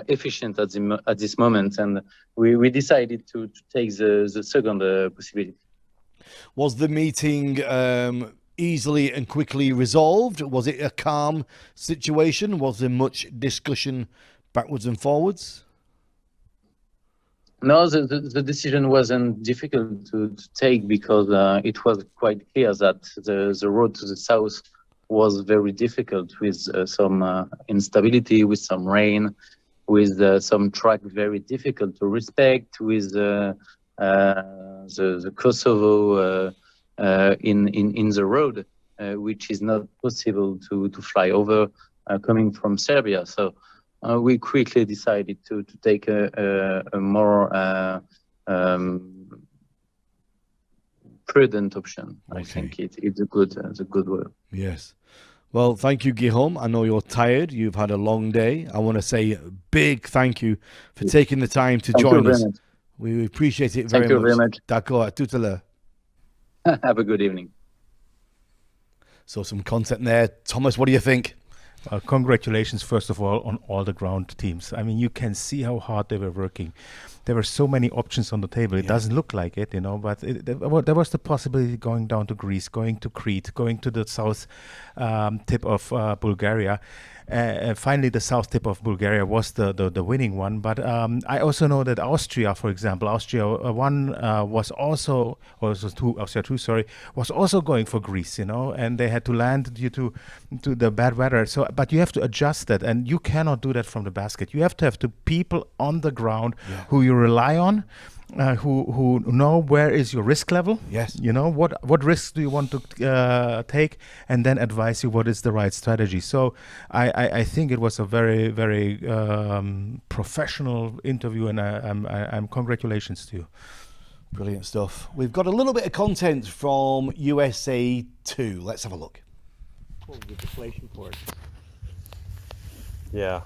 efficient at this moment, and we decided to take the second possibility. Was the meeting easily and quickly resolved? Was it a calm situation? Was there much discussion backwards and forwards? No, the decision wasn't difficult to take because it was quite clear that the road to the south was very difficult with some instability, with some rain, with some track very difficult to respect, with the Kosovo in the road, which is not possible to fly over coming from Serbia. So we quickly decided to take a more prudent option. Okay. I think it's a good word. Yes. Well, thank you, Guillaume. I know you're tired. You've had a long day. I want to say a big thank you for taking the time to join us. We appreciate it very much. Thank you very much. D'accord. À tout à l'heure. Have a good evening. So some content there. Thomas, what do you think? Congratulations, first of all, on all the ground teams. I mean, you can see how hard they were working. There were so many options on the table. It doesn't look like it, you know, but there was the possibility going down to Greece, going to Crete, going to the south tip of Bulgaria. Finally, the south tip of Bulgaria was the winning one. But I also know that Austria, for example, Austria 1 was also, or Austria 2, sorry, was also going for Greece, you know, and they had to land due to the bad weather. So, but you have to adjust that, and you cannot do that from the basket. You have to have the people on the ground who you rely on. Who know where is your risk level? Yes. You know what risks do you want to take, and then advise you what is the right strategy. So I think it was a very very professional interview, and I'm congratulations to you. Brilliant stuff. We've got a little bit of content from USA 2. Let's have a look. Oh, the deflation port. Yeah.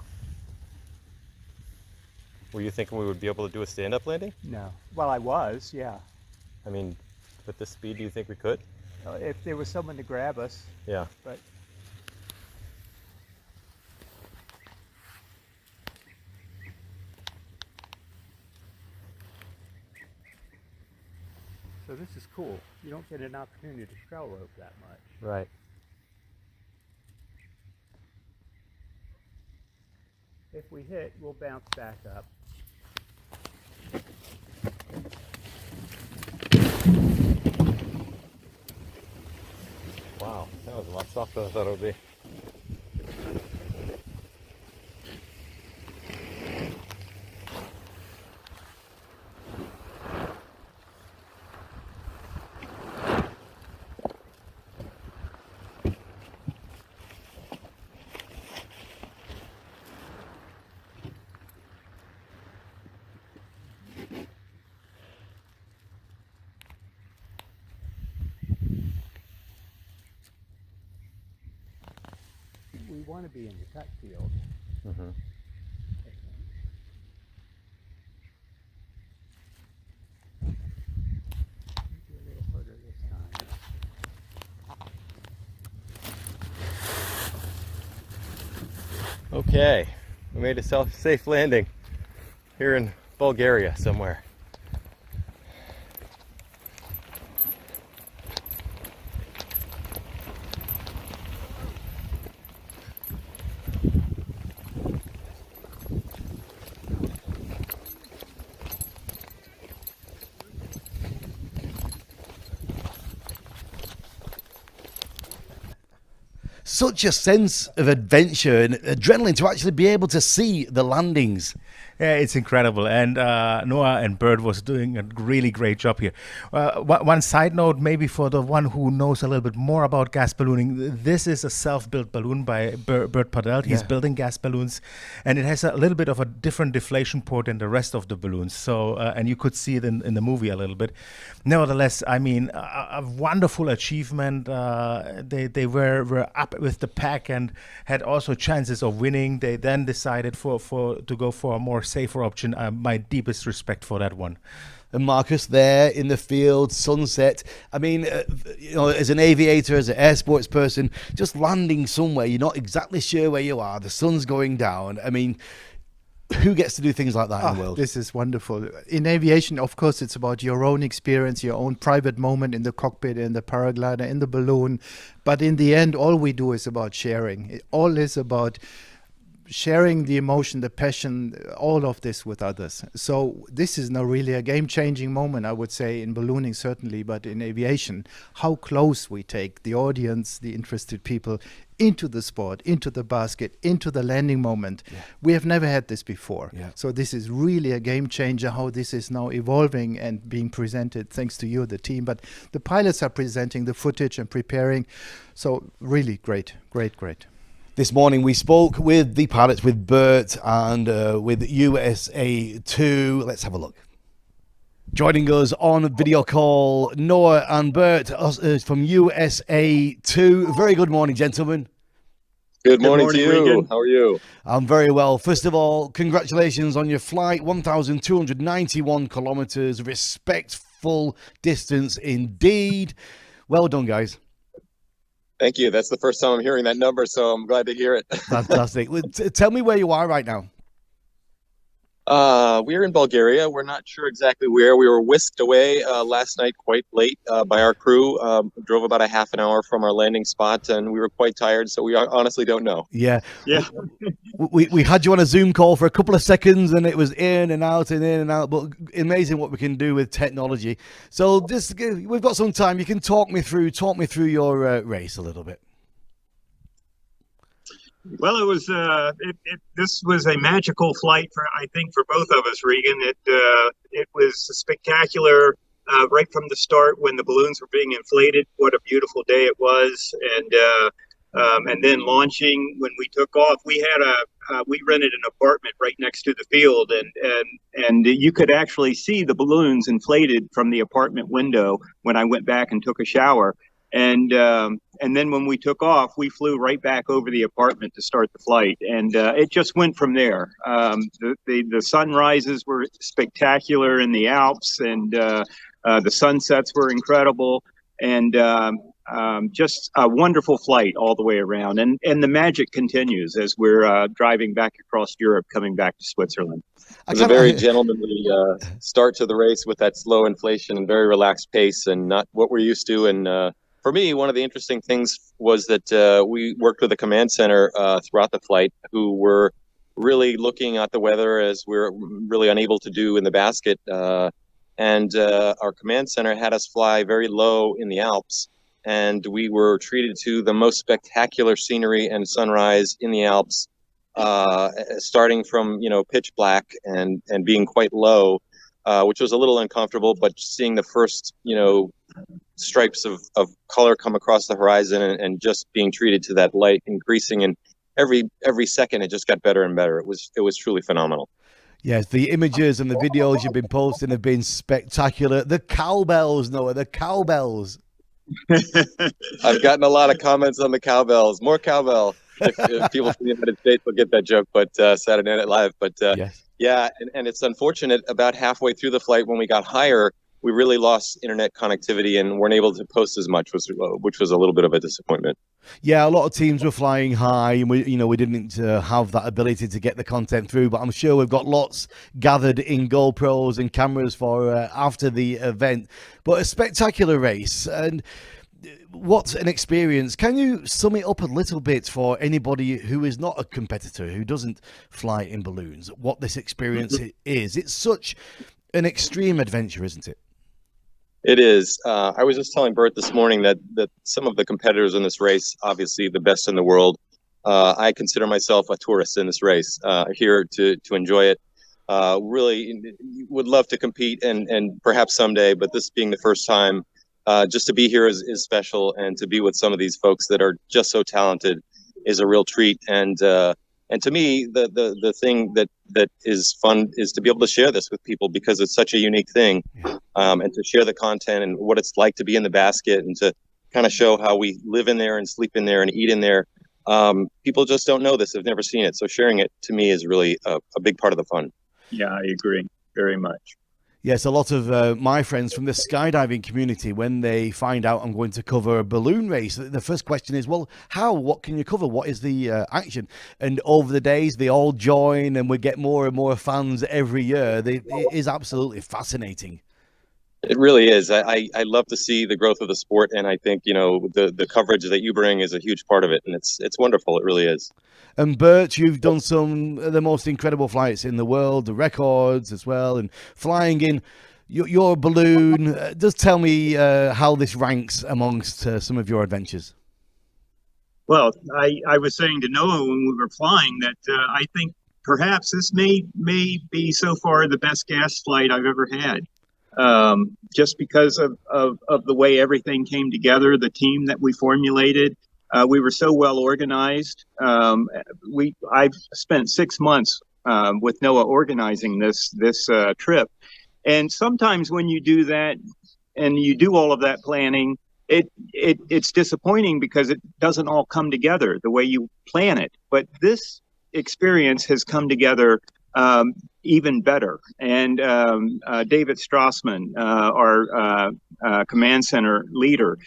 Were you thinking we would be able to do a stand-up landing? No. Well, I was, yeah. I mean, with this speed, do you think we could? If there was someone to grab us. Yeah. But so this is cool. You don't get an opportunity to trail rope that much. Right. If we hit, we'll bounce back up. Wow, that was a lot softer than I thought it would be. We want to be in the cut field. Mm-hmm. Maybe a little harder this time. Okay, we made a safe landing here in Bulgaria somewhere. such a sense of adventure and adrenaline to actually be able to see the landings. Yeah, it's incredible. And Noah and Bert was doing a really great job here. One side note, maybe for the one who knows a little bit more about gas ballooning, this is a self-built balloon by Bert Padel. He's building gas balloons, and it has a little bit of a different deflation port than the rest of the balloons. So, and you could see it in the movie a little bit. Nevertheless, I mean, a wonderful achievement. They were up with the pack and had also chances of winning. They then decided to go for a more safer option. My deepest respect for that one. And Marcus, there in the field, sunset. I mean, you know, as an aviator, as an air sports person, just landing somewhere, you're not exactly sure where you are. The sun's going down. I mean, who gets to do things like that in the world? This is wonderful. In aviation, of course, it's about your own experience, your own private moment in the cockpit, in the paraglider, in the balloon. But in the end, all we do is about sharing. It all is about sharing the emotion, the passion, all of this with others. So this is now really a game-changing moment, I would say, in ballooning certainly, but in aviation, how close we take the audience, the interested people, into the sport, into the basket, into the landing moment. Yeah. We have never had this before. Yeah. So this is really a game changer, how this is now evolving and being presented, thanks to you, the team. But the pilots are presenting the footage and preparing. So really great. This morning we spoke with the pilots, with Bert and with USA 2. Let's have a look. Joining us on video call, Noah and Bert from USA 2. Very good morning, gentlemen. Good morning to you. Regan. How are you? I'm very well. First of all, congratulations on your flight. 1,291 kilometers. Respectful distance indeed. Well done, guys. Thank you. That's the first time I'm hearing that number, so I'm glad to hear it. Fantastic. Tell me where you are right now. We're in Bulgaria. We're not sure exactly where. We were whisked away last night quite late by our crew. Drove about a half an hour from our landing spot, and we were quite tired, so we honestly don't know. Yeah. We had you on a Zoom call for a couple of seconds, and it was in and out and in and out, but amazing what we can do with technology. So we've got some time. You can talk me through your race a little bit. Well, it was this was a magical flight I think for both of us, Regan. It was spectacular right from the start when the balloons were being inflated. What a beautiful day it was, and then launching when we took off. We rented an apartment right next to the field, and you could actually see the balloons inflated from the apartment window when I went back and took a shower. And then when we took off, we flew right back over the apartment to start the flight, and it just went from there. The sunrises were spectacular in the Alps, and the sunsets were incredible, and just a wonderful flight all the way around. And the magic continues as we're driving back across Europe, coming back to Switzerland. It was a very gentlemanly start to the race with that slow inflation and very relaxed pace, and not what we're used to. And for me, one of the interesting things was that we worked with the command center throughout the flight, who were really looking at the weather as we're really unable to do in the basket. And our command center had us fly very low in the Alps, and we were treated to the most spectacular scenery and sunrise in the Alps, starting from, pitch black and being quite low, which was a little uncomfortable, but seeing the first, stripes of color come across the horizon and just being treated to that light increasing, and every second it just got better and better. It was truly phenomenal. Yes, the images and the videos you've been posting have been spectacular. The cowbells, Noah, the cowbells. I've gotten a lot of comments on the cowbells. More cowbell. If people from the United States will get that joke, but Saturday Night Live. But yes. Yeah, and it's unfortunate. About halfway through the flight, when we got higher, we really lost internet connectivity and weren't able to post as much, which was a little bit of a disappointment. Yeah, a lot of teams were flying high, and we didn't have that ability to get the content through. But I'm sure we've got lots gathered in GoPros and cameras for after the event. But a spectacular race, and what an experience. Can you sum it up a little bit for anybody who is not a competitor, who doesn't fly in balloons, what this experience is? It's such an extreme adventure, isn't it? It is. I was just telling Bert this morning that some of the competitors in this race, obviously the best in the world, I consider myself a tourist in this race, here to enjoy it. Really would love to compete and perhaps someday, but this being the first time, just to be here is special, and to be with some of these folks that are just so talented is a real treat. And to me, the thing that is fun is to be able to share this with people, because it's such a unique thing, and to share the content and what it's like to be in the basket, and to kind of show how we live in there and sleep in there and eat in there. People just don't know this; they've never seen it. So sharing it to me is really a big part of the fun. Yeah, I agree very much. Yes, a lot of my friends from the skydiving community, when they find out I'm going to cover a balloon race, the first question is, well, how? What can you cover? What is the action? And over the days, they all join, and we get more and more fans every year. It is absolutely fascinating. It really is. I love to see the growth of the sport, and I think, the coverage that you bring is a huge part of it, and it's wonderful. It really is. And Bert, you've done some of the most incredible flights in the world, the records as well, and flying in your balloon. Just tell me how this ranks amongst some of your adventures. Well, I was saying to Noah when we were flying that I think perhaps this may be so far the best gas flight I've ever had. Just because of the way everything came together, the team that we formulated. We were so well organized. I've spent 6 months with Noah organizing this trip, and sometimes when you do that and you do all of that planning, it's disappointing because it doesn't all come together the way you plan it. But this experience has come together even better. And David Strassman, our command center leader,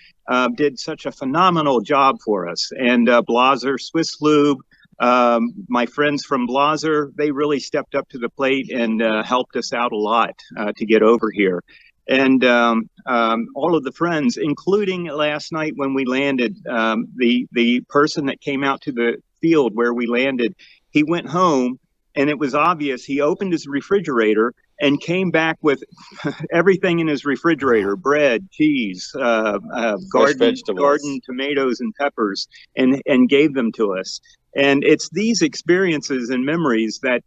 did such a phenomenal job for us. And Blaser, Swiss Lube, my friends from Blaser, they really stepped up to the plate and helped us out a lot to get over here. And all of the friends, including last night when we landed, the person that came out to the field where we landed, he went home, and it was obvious. He opened his refrigerator and came back with everything in his refrigerator: bread, cheese, garden tomatoes and peppers, and gave them to us. And it's these experiences and memories that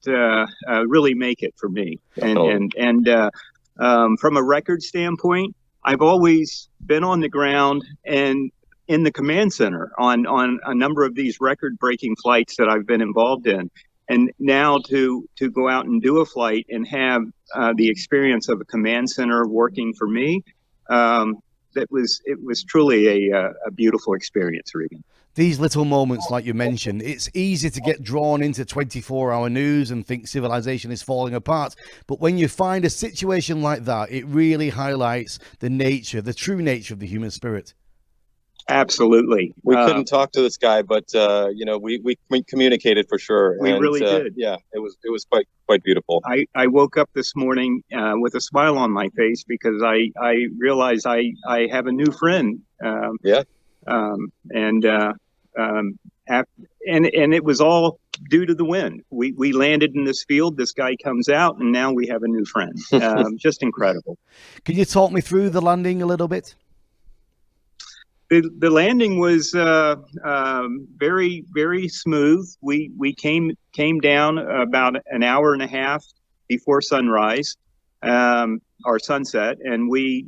really make it for me. And from a record standpoint, I've always been on the ground and in the command center on a number of these record-breaking flights that I've been involved in. And now to go out and do a flight and have the experience of a command center working for me, it was truly a beautiful experience, Regan. These little moments, like you mentioned, it's easy to get drawn into 24-hour news and think civilization is falling apart. But when you find a situation like that, it really highlights the true nature of the human spirit. Absolutely. We couldn't talk to this guy, but we communicated for sure. We really did. Yeah, it was quite beautiful. I woke up this morning with a smile on my face because I realized I have a new friend. And it was all due to the wind. We landed in this field. This guy comes out, and now we have a new friend. Just incredible. Can you talk me through the landing a little bit? The landing was very, very smooth. We came down about an hour and a half before sunrise, or sunset, and we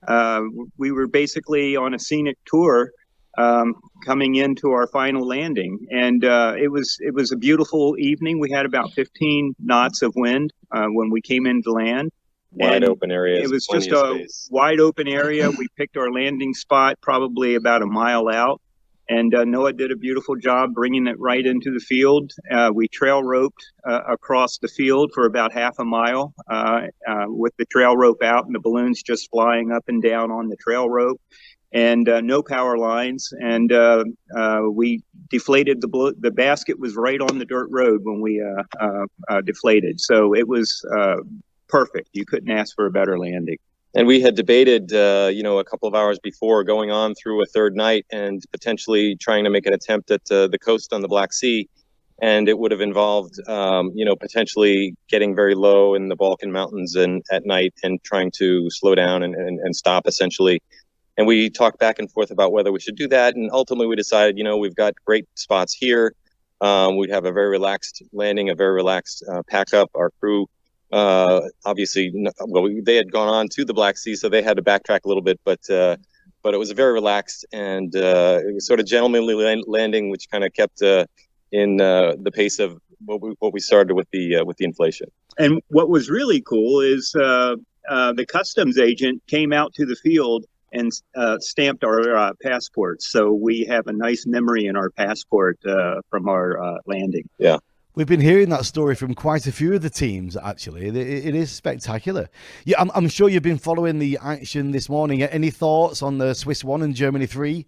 were basically on a scenic tour coming into our final landing, and it was a beautiful evening. We had about 15 knots of wind when we came into land. Wide open area. It was just a wide open area. We picked our landing spot probably about a mile out, and Noah did a beautiful job bringing it right into the field. We trail roped across the field for about half a mile with the trail rope out and the balloons just flying up and down on the trail rope, and no power lines. And we deflated the basket was right on the dirt road when we deflated. So it was perfect. You couldn't ask for a better landing. And we had debated, a couple of hours before, going on through a third night and potentially trying to make an attempt at the coast on the Black Sea. and it would have involved, potentially getting very low in the Balkan Mountains and at night and trying to slow down and stop essentially. And we talked back and forth about whether we should do that. And ultimately we decided, we've got great spots here. We'd have a very relaxed landing, a very relaxed pack up. Our crew, obviously, they had gone on to the Black Sea, so they had to backtrack a little bit, but it was a very relaxed and sort of gentlemanly landing, which kind of kept in the pace of what we started with the inflation. And what was really cool is the customs agent came out to the field and stamped our passports. So we have a nice memory in our passport from our landing. Yeah. We've been hearing that story from quite a few of the teams, actually. It is spectacular. Yeah, I'm sure you've been following the action this morning. Any thoughts on the Swiss 1 and Germany 3?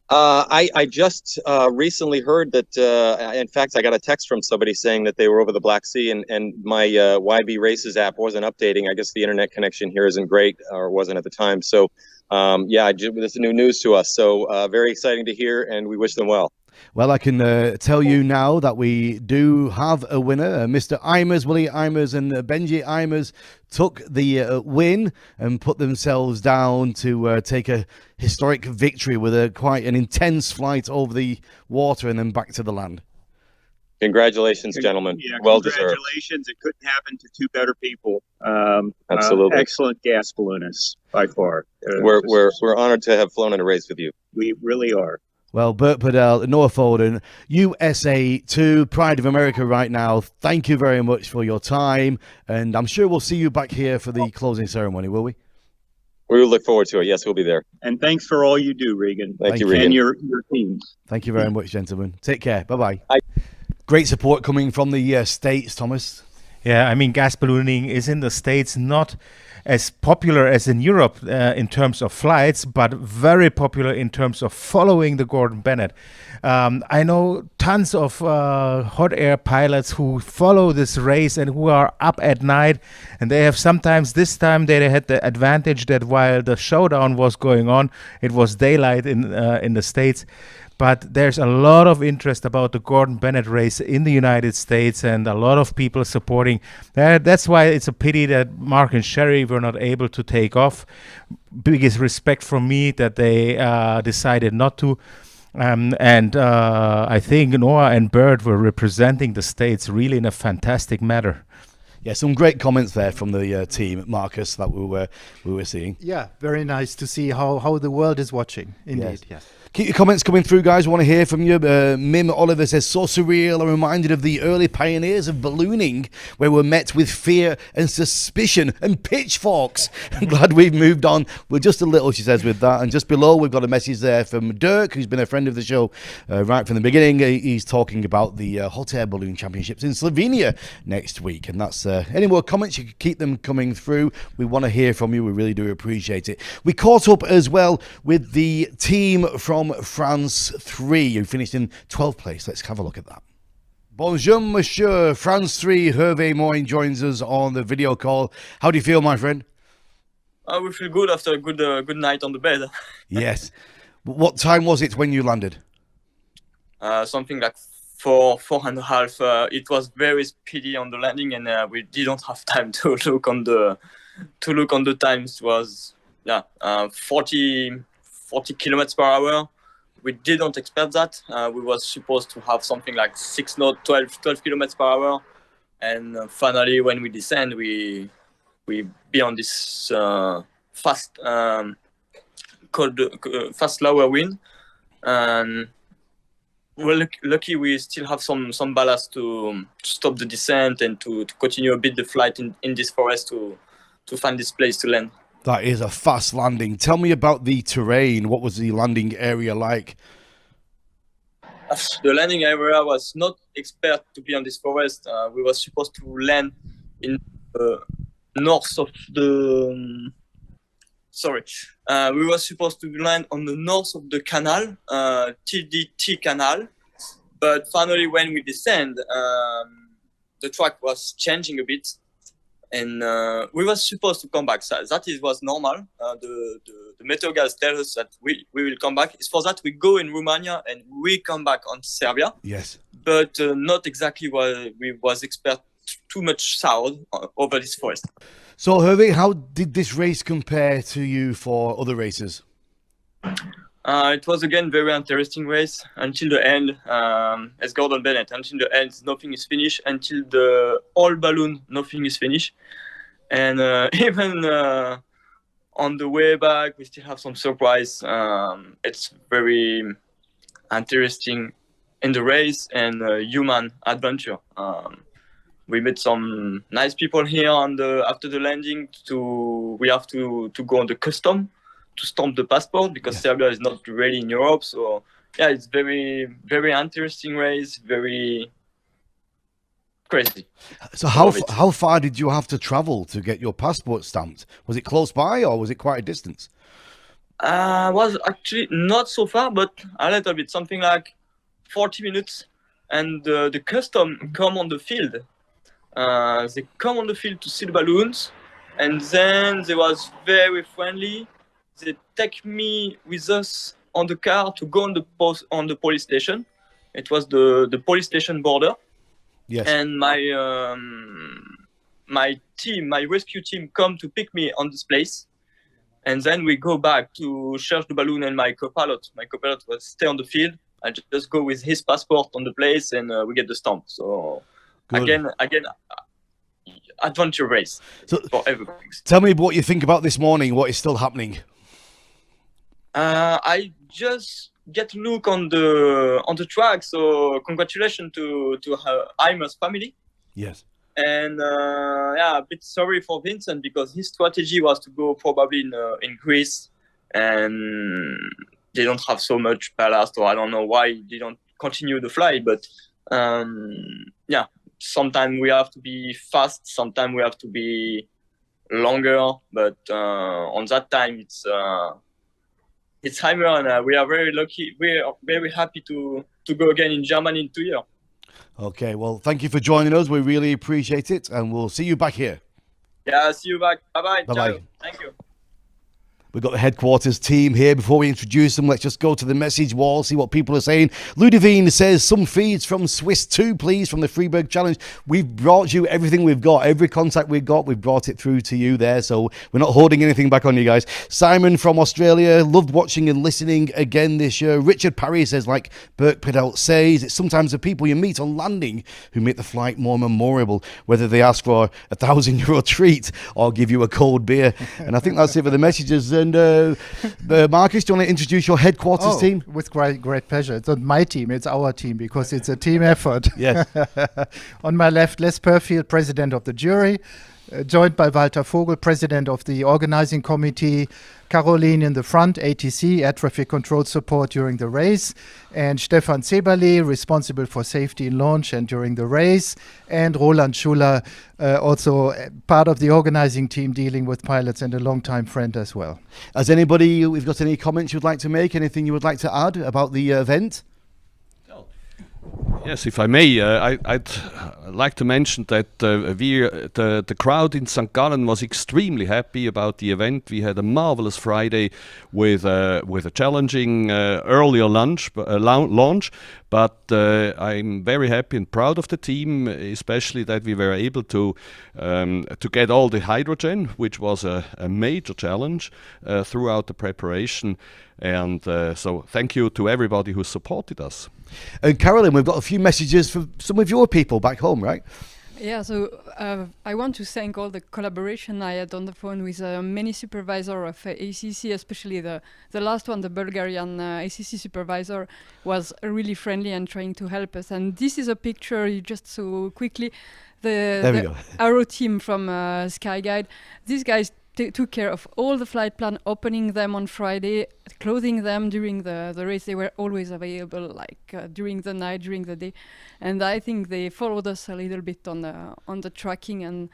I just recently heard that, in fact, I got a text from somebody saying that they were over the Black Sea, and my YB Races app wasn't updating. I guess the internet connection here isn't great, or wasn't at the time. So, this is new news to us. So very exciting to hear, and we wish them well. Well, I can tell you now that we do have a winner. Mr. Eimers, Willie Eimers and Benji Eimers took the win and put themselves down to take a historic victory with quite an intense flight over the water and then back to the land. Congratulations, gentlemen. Yeah, well deserved. Congratulations. It couldn't happen to two better people. Absolutely. Excellent gas balloonists by far. We're honored to have flown in a race with you. We really are. Well, Bert Padell, Noah Foden, USA 2, Pride of America right now. Thank you very much for your time. And I'm sure we'll see you back here for the closing ceremony, will we? We will look forward to it. Yes, we'll be there. And thanks for all you do, Regan. Thank you, Regan. And your team. Thank you very much, gentlemen. Take care. Bye-bye. Great support coming from the States, Thomas. Yeah, I mean, gas ballooning is in the States not as popular as in Europe in terms of flights, but very popular in terms of following the Gordon Bennett. I know tons of hot air pilots who follow this race and who are up at night, and they have sometimes, this time they had the advantage that while the showdown was going on, it was daylight in the States. But there's a lot of interest about the Gordon Bennett race in the United States and a lot of people supporting. That's why it's a pity that Mark and Sherry were not able to take off. Biggest respect from me that they decided not to. I think Noah and Bert were representing the States really in a fantastic manner. Yeah, some great comments there from the team, Marcus, that we were seeing. Yeah, very nice to see how the world is watching. Indeed, yes. Keep your comments coming through, guys. We want to hear from you. Mim Oliver says, so surreal. I'm reminded of the early pioneers of ballooning, where we're met with fear and suspicion and pitchforks. I'm glad we've moved on. We're just a little, she says, with that. And just below, we've got a message there from Dirk, who's been a friend of the show right from the beginning. He's talking about the Hot Air Balloon Championships in Slovenia next week. And that's any more comments, you can keep them coming through. We want to hear from you. We really do appreciate it. We caught up as well with the team from France 3, who finished in 12th place. Let's have a look at that. Bonjour, monsieur. France 3, Hervé Moyne joins us on the video call. How do you feel, my friend? We feel good after a good night on the bed. Yes. What time was it when you landed? Something like 4.5. It was very speedy on the landing, and we didn't have time to look on the times. It was 40 kilometers per hour. We didn't expect that. We were supposed to have something like 6 knots, 12 kilometers per hour. And finally, when we descend, we be on this fast lower wind. And we're lucky we still have some ballast to stop the descent and to continue a bit the flight in this forest to find this place to land. That is a fast landing. Tell me about the terrain. What was the landing area like? The landing area was not expert to be on this forest. We were supposed to land in the north of the... we were supposed to land on the north of the canal, TDT canal. But finally, when we descend, the track was changing a bit. and we were supposed to come back. So was normal. The meteor guys tell us that we will come back. It's for that we go in Romania and we come back on Serbia. Yes. But not exactly what we was expect too much sound over this forest. So Hervé, how did this race compare to you for other races? It was again very interesting race until the end. As Gordon Bennett, until the end, nothing is finished. Until the all balloon, nothing is finished. And even on the way back, we still have some surprise. It's very interesting in the race and human adventure. We met some nice people here after the landing. We have to go on the custom to stamp the passport because Serbia is not really in Europe. So yeah, it's very, very interesting race, very crazy. So how far did you have to travel to get your passport stamped? Was it close by or was it quite a distance? Was actually not so far, but a little bit, something like 40 minutes. And the custom come on the field. They come on the field to see the balloons, and then they was very friendly. They take me with us on the car to go on the police station. It was the police station border. Yes. And my rescue team come to pick me on this place. And then we go back to search the balloon, and my co-pilot was stay on the field. I just go with his passport on the place, and we get the stamp. So Good. Again, adventure race for everybody. Tell me what you think about this morning, what is still happening. I just get a look on the track, so congratulations to Aimer's family. Yes. And a bit sorry for Vincent because his strategy was to go probably in Greece, and they don't have so much ballast, or I don't know why they don't continue the flight. But sometimes we have to be fast, sometimes we have to be longer. But on that time, it's Heimer, and we are very lucky. We are very happy to go again in Germany in 2 years. Okay, well, thank you for joining us. We really appreciate it, and we'll see you back here. Yeah, see you back. Bye-bye. Bye-bye. Ciao. Thank you. We've got the headquarters team here. Before we introduce them, let's just go to the message wall, see what people are saying. Ludivine says, some feeds from Swiss too, please, from the Freiburg Challenge. We've brought you everything we've got. Every contact we've got, we've brought it through to you there. So we're not holding anything back on you guys. Simon from Australia, loved watching and listening again this year. Richard Parry says, like Burke Pedalt says, it's sometimes the people you meet on landing who make the flight more memorable, whether they ask for a €1,000 treat or give you a cold beer. And I think that's it for the messages. And Marcus, do you want to introduce your headquarters team? With great pleasure. It's not my team, it's our team, because it's a team effort. Yes. On my left, Les Perfield, president of the jury, joined by Walter Vogel, president of the organizing committee, Caroline in the front, ATC, air traffic control support during the race, and Stefan Zeberli, responsible for safety in launch and during the race, and Roland Schuller, also part of the organizing team dealing with pilots and a longtime friend as well. Has anybody, we've got any comments you'd like to make? Anything you would like to add about the event? Yes, if I may, I'd like to mention that the crowd in St. Gallen was extremely happy about the event. We had a marvelous Friday with a challenging earlier launch, but I'm very happy and proud of the team, especially that we were able to get all the hydrogen, which was a major challenge throughout the preparation. And so thank you to everybody who supported us. And Caroline, we've got a few messages from some of your people back home, right? Yeah, so I want to thank all the collaboration I had on the phone with many supervisors of ACC, especially the last one, the Bulgarian ACC supervisor, was really friendly and trying to help us. And this is a picture you just saw quickly. The Aero team from Skyguide. These guys took care of all the flight plan, opening them on Friday, closing them during the race. They were always available, like during the night, during the day, and I think they followed us a little bit on the tracking, and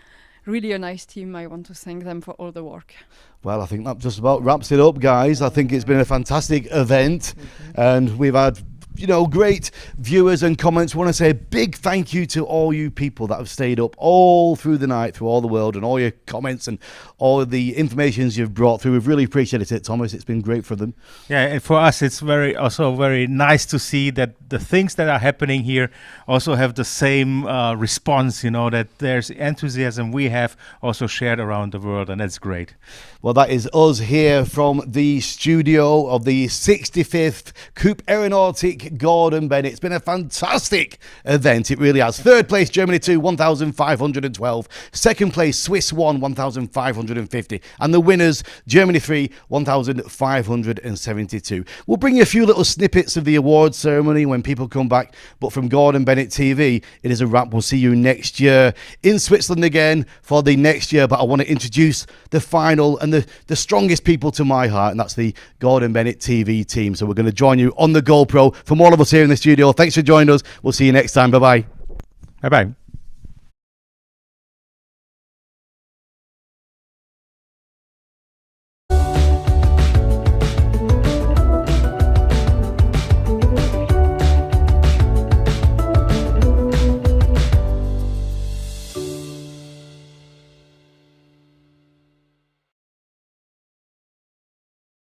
really a nice team. I want to thank them for all the work. Well, I think that just about wraps it up, guys. I think it's been a fantastic event, and we've had great viewers and comments. I want to say a big thank you to all you people that have stayed up all through the night, through all the world, and all your comments and all the informations you've brought through. We've really appreciated it, Thomas. It's been great for them. Yeah, and for us, it's also very nice to see that the things that are happening here also have the same response, that there's enthusiasm we have also shared around the world, and that's great. Well, that is us here from the studio of the 65th Coupe Aéronautique Gordon Bennett. It's been a fantastic event. It really has. Third place, Germany 2, 1,512. Second place, Swiss 1, 1,550. And the winners, Germany 3, 1,572. We'll bring you a few little snippets of the awards ceremony when people come back. But from Gordon Bennett TV, it is a wrap. We'll see you next year in Switzerland again for the next year. But I want to introduce the final and the strongest people to my heart, and that's the Gordon Bennett TV team. So we're going to join you on the GoPro. From all of us here in the studio, thanks for joining us. We'll see you next time. Bye-bye. Bye-bye.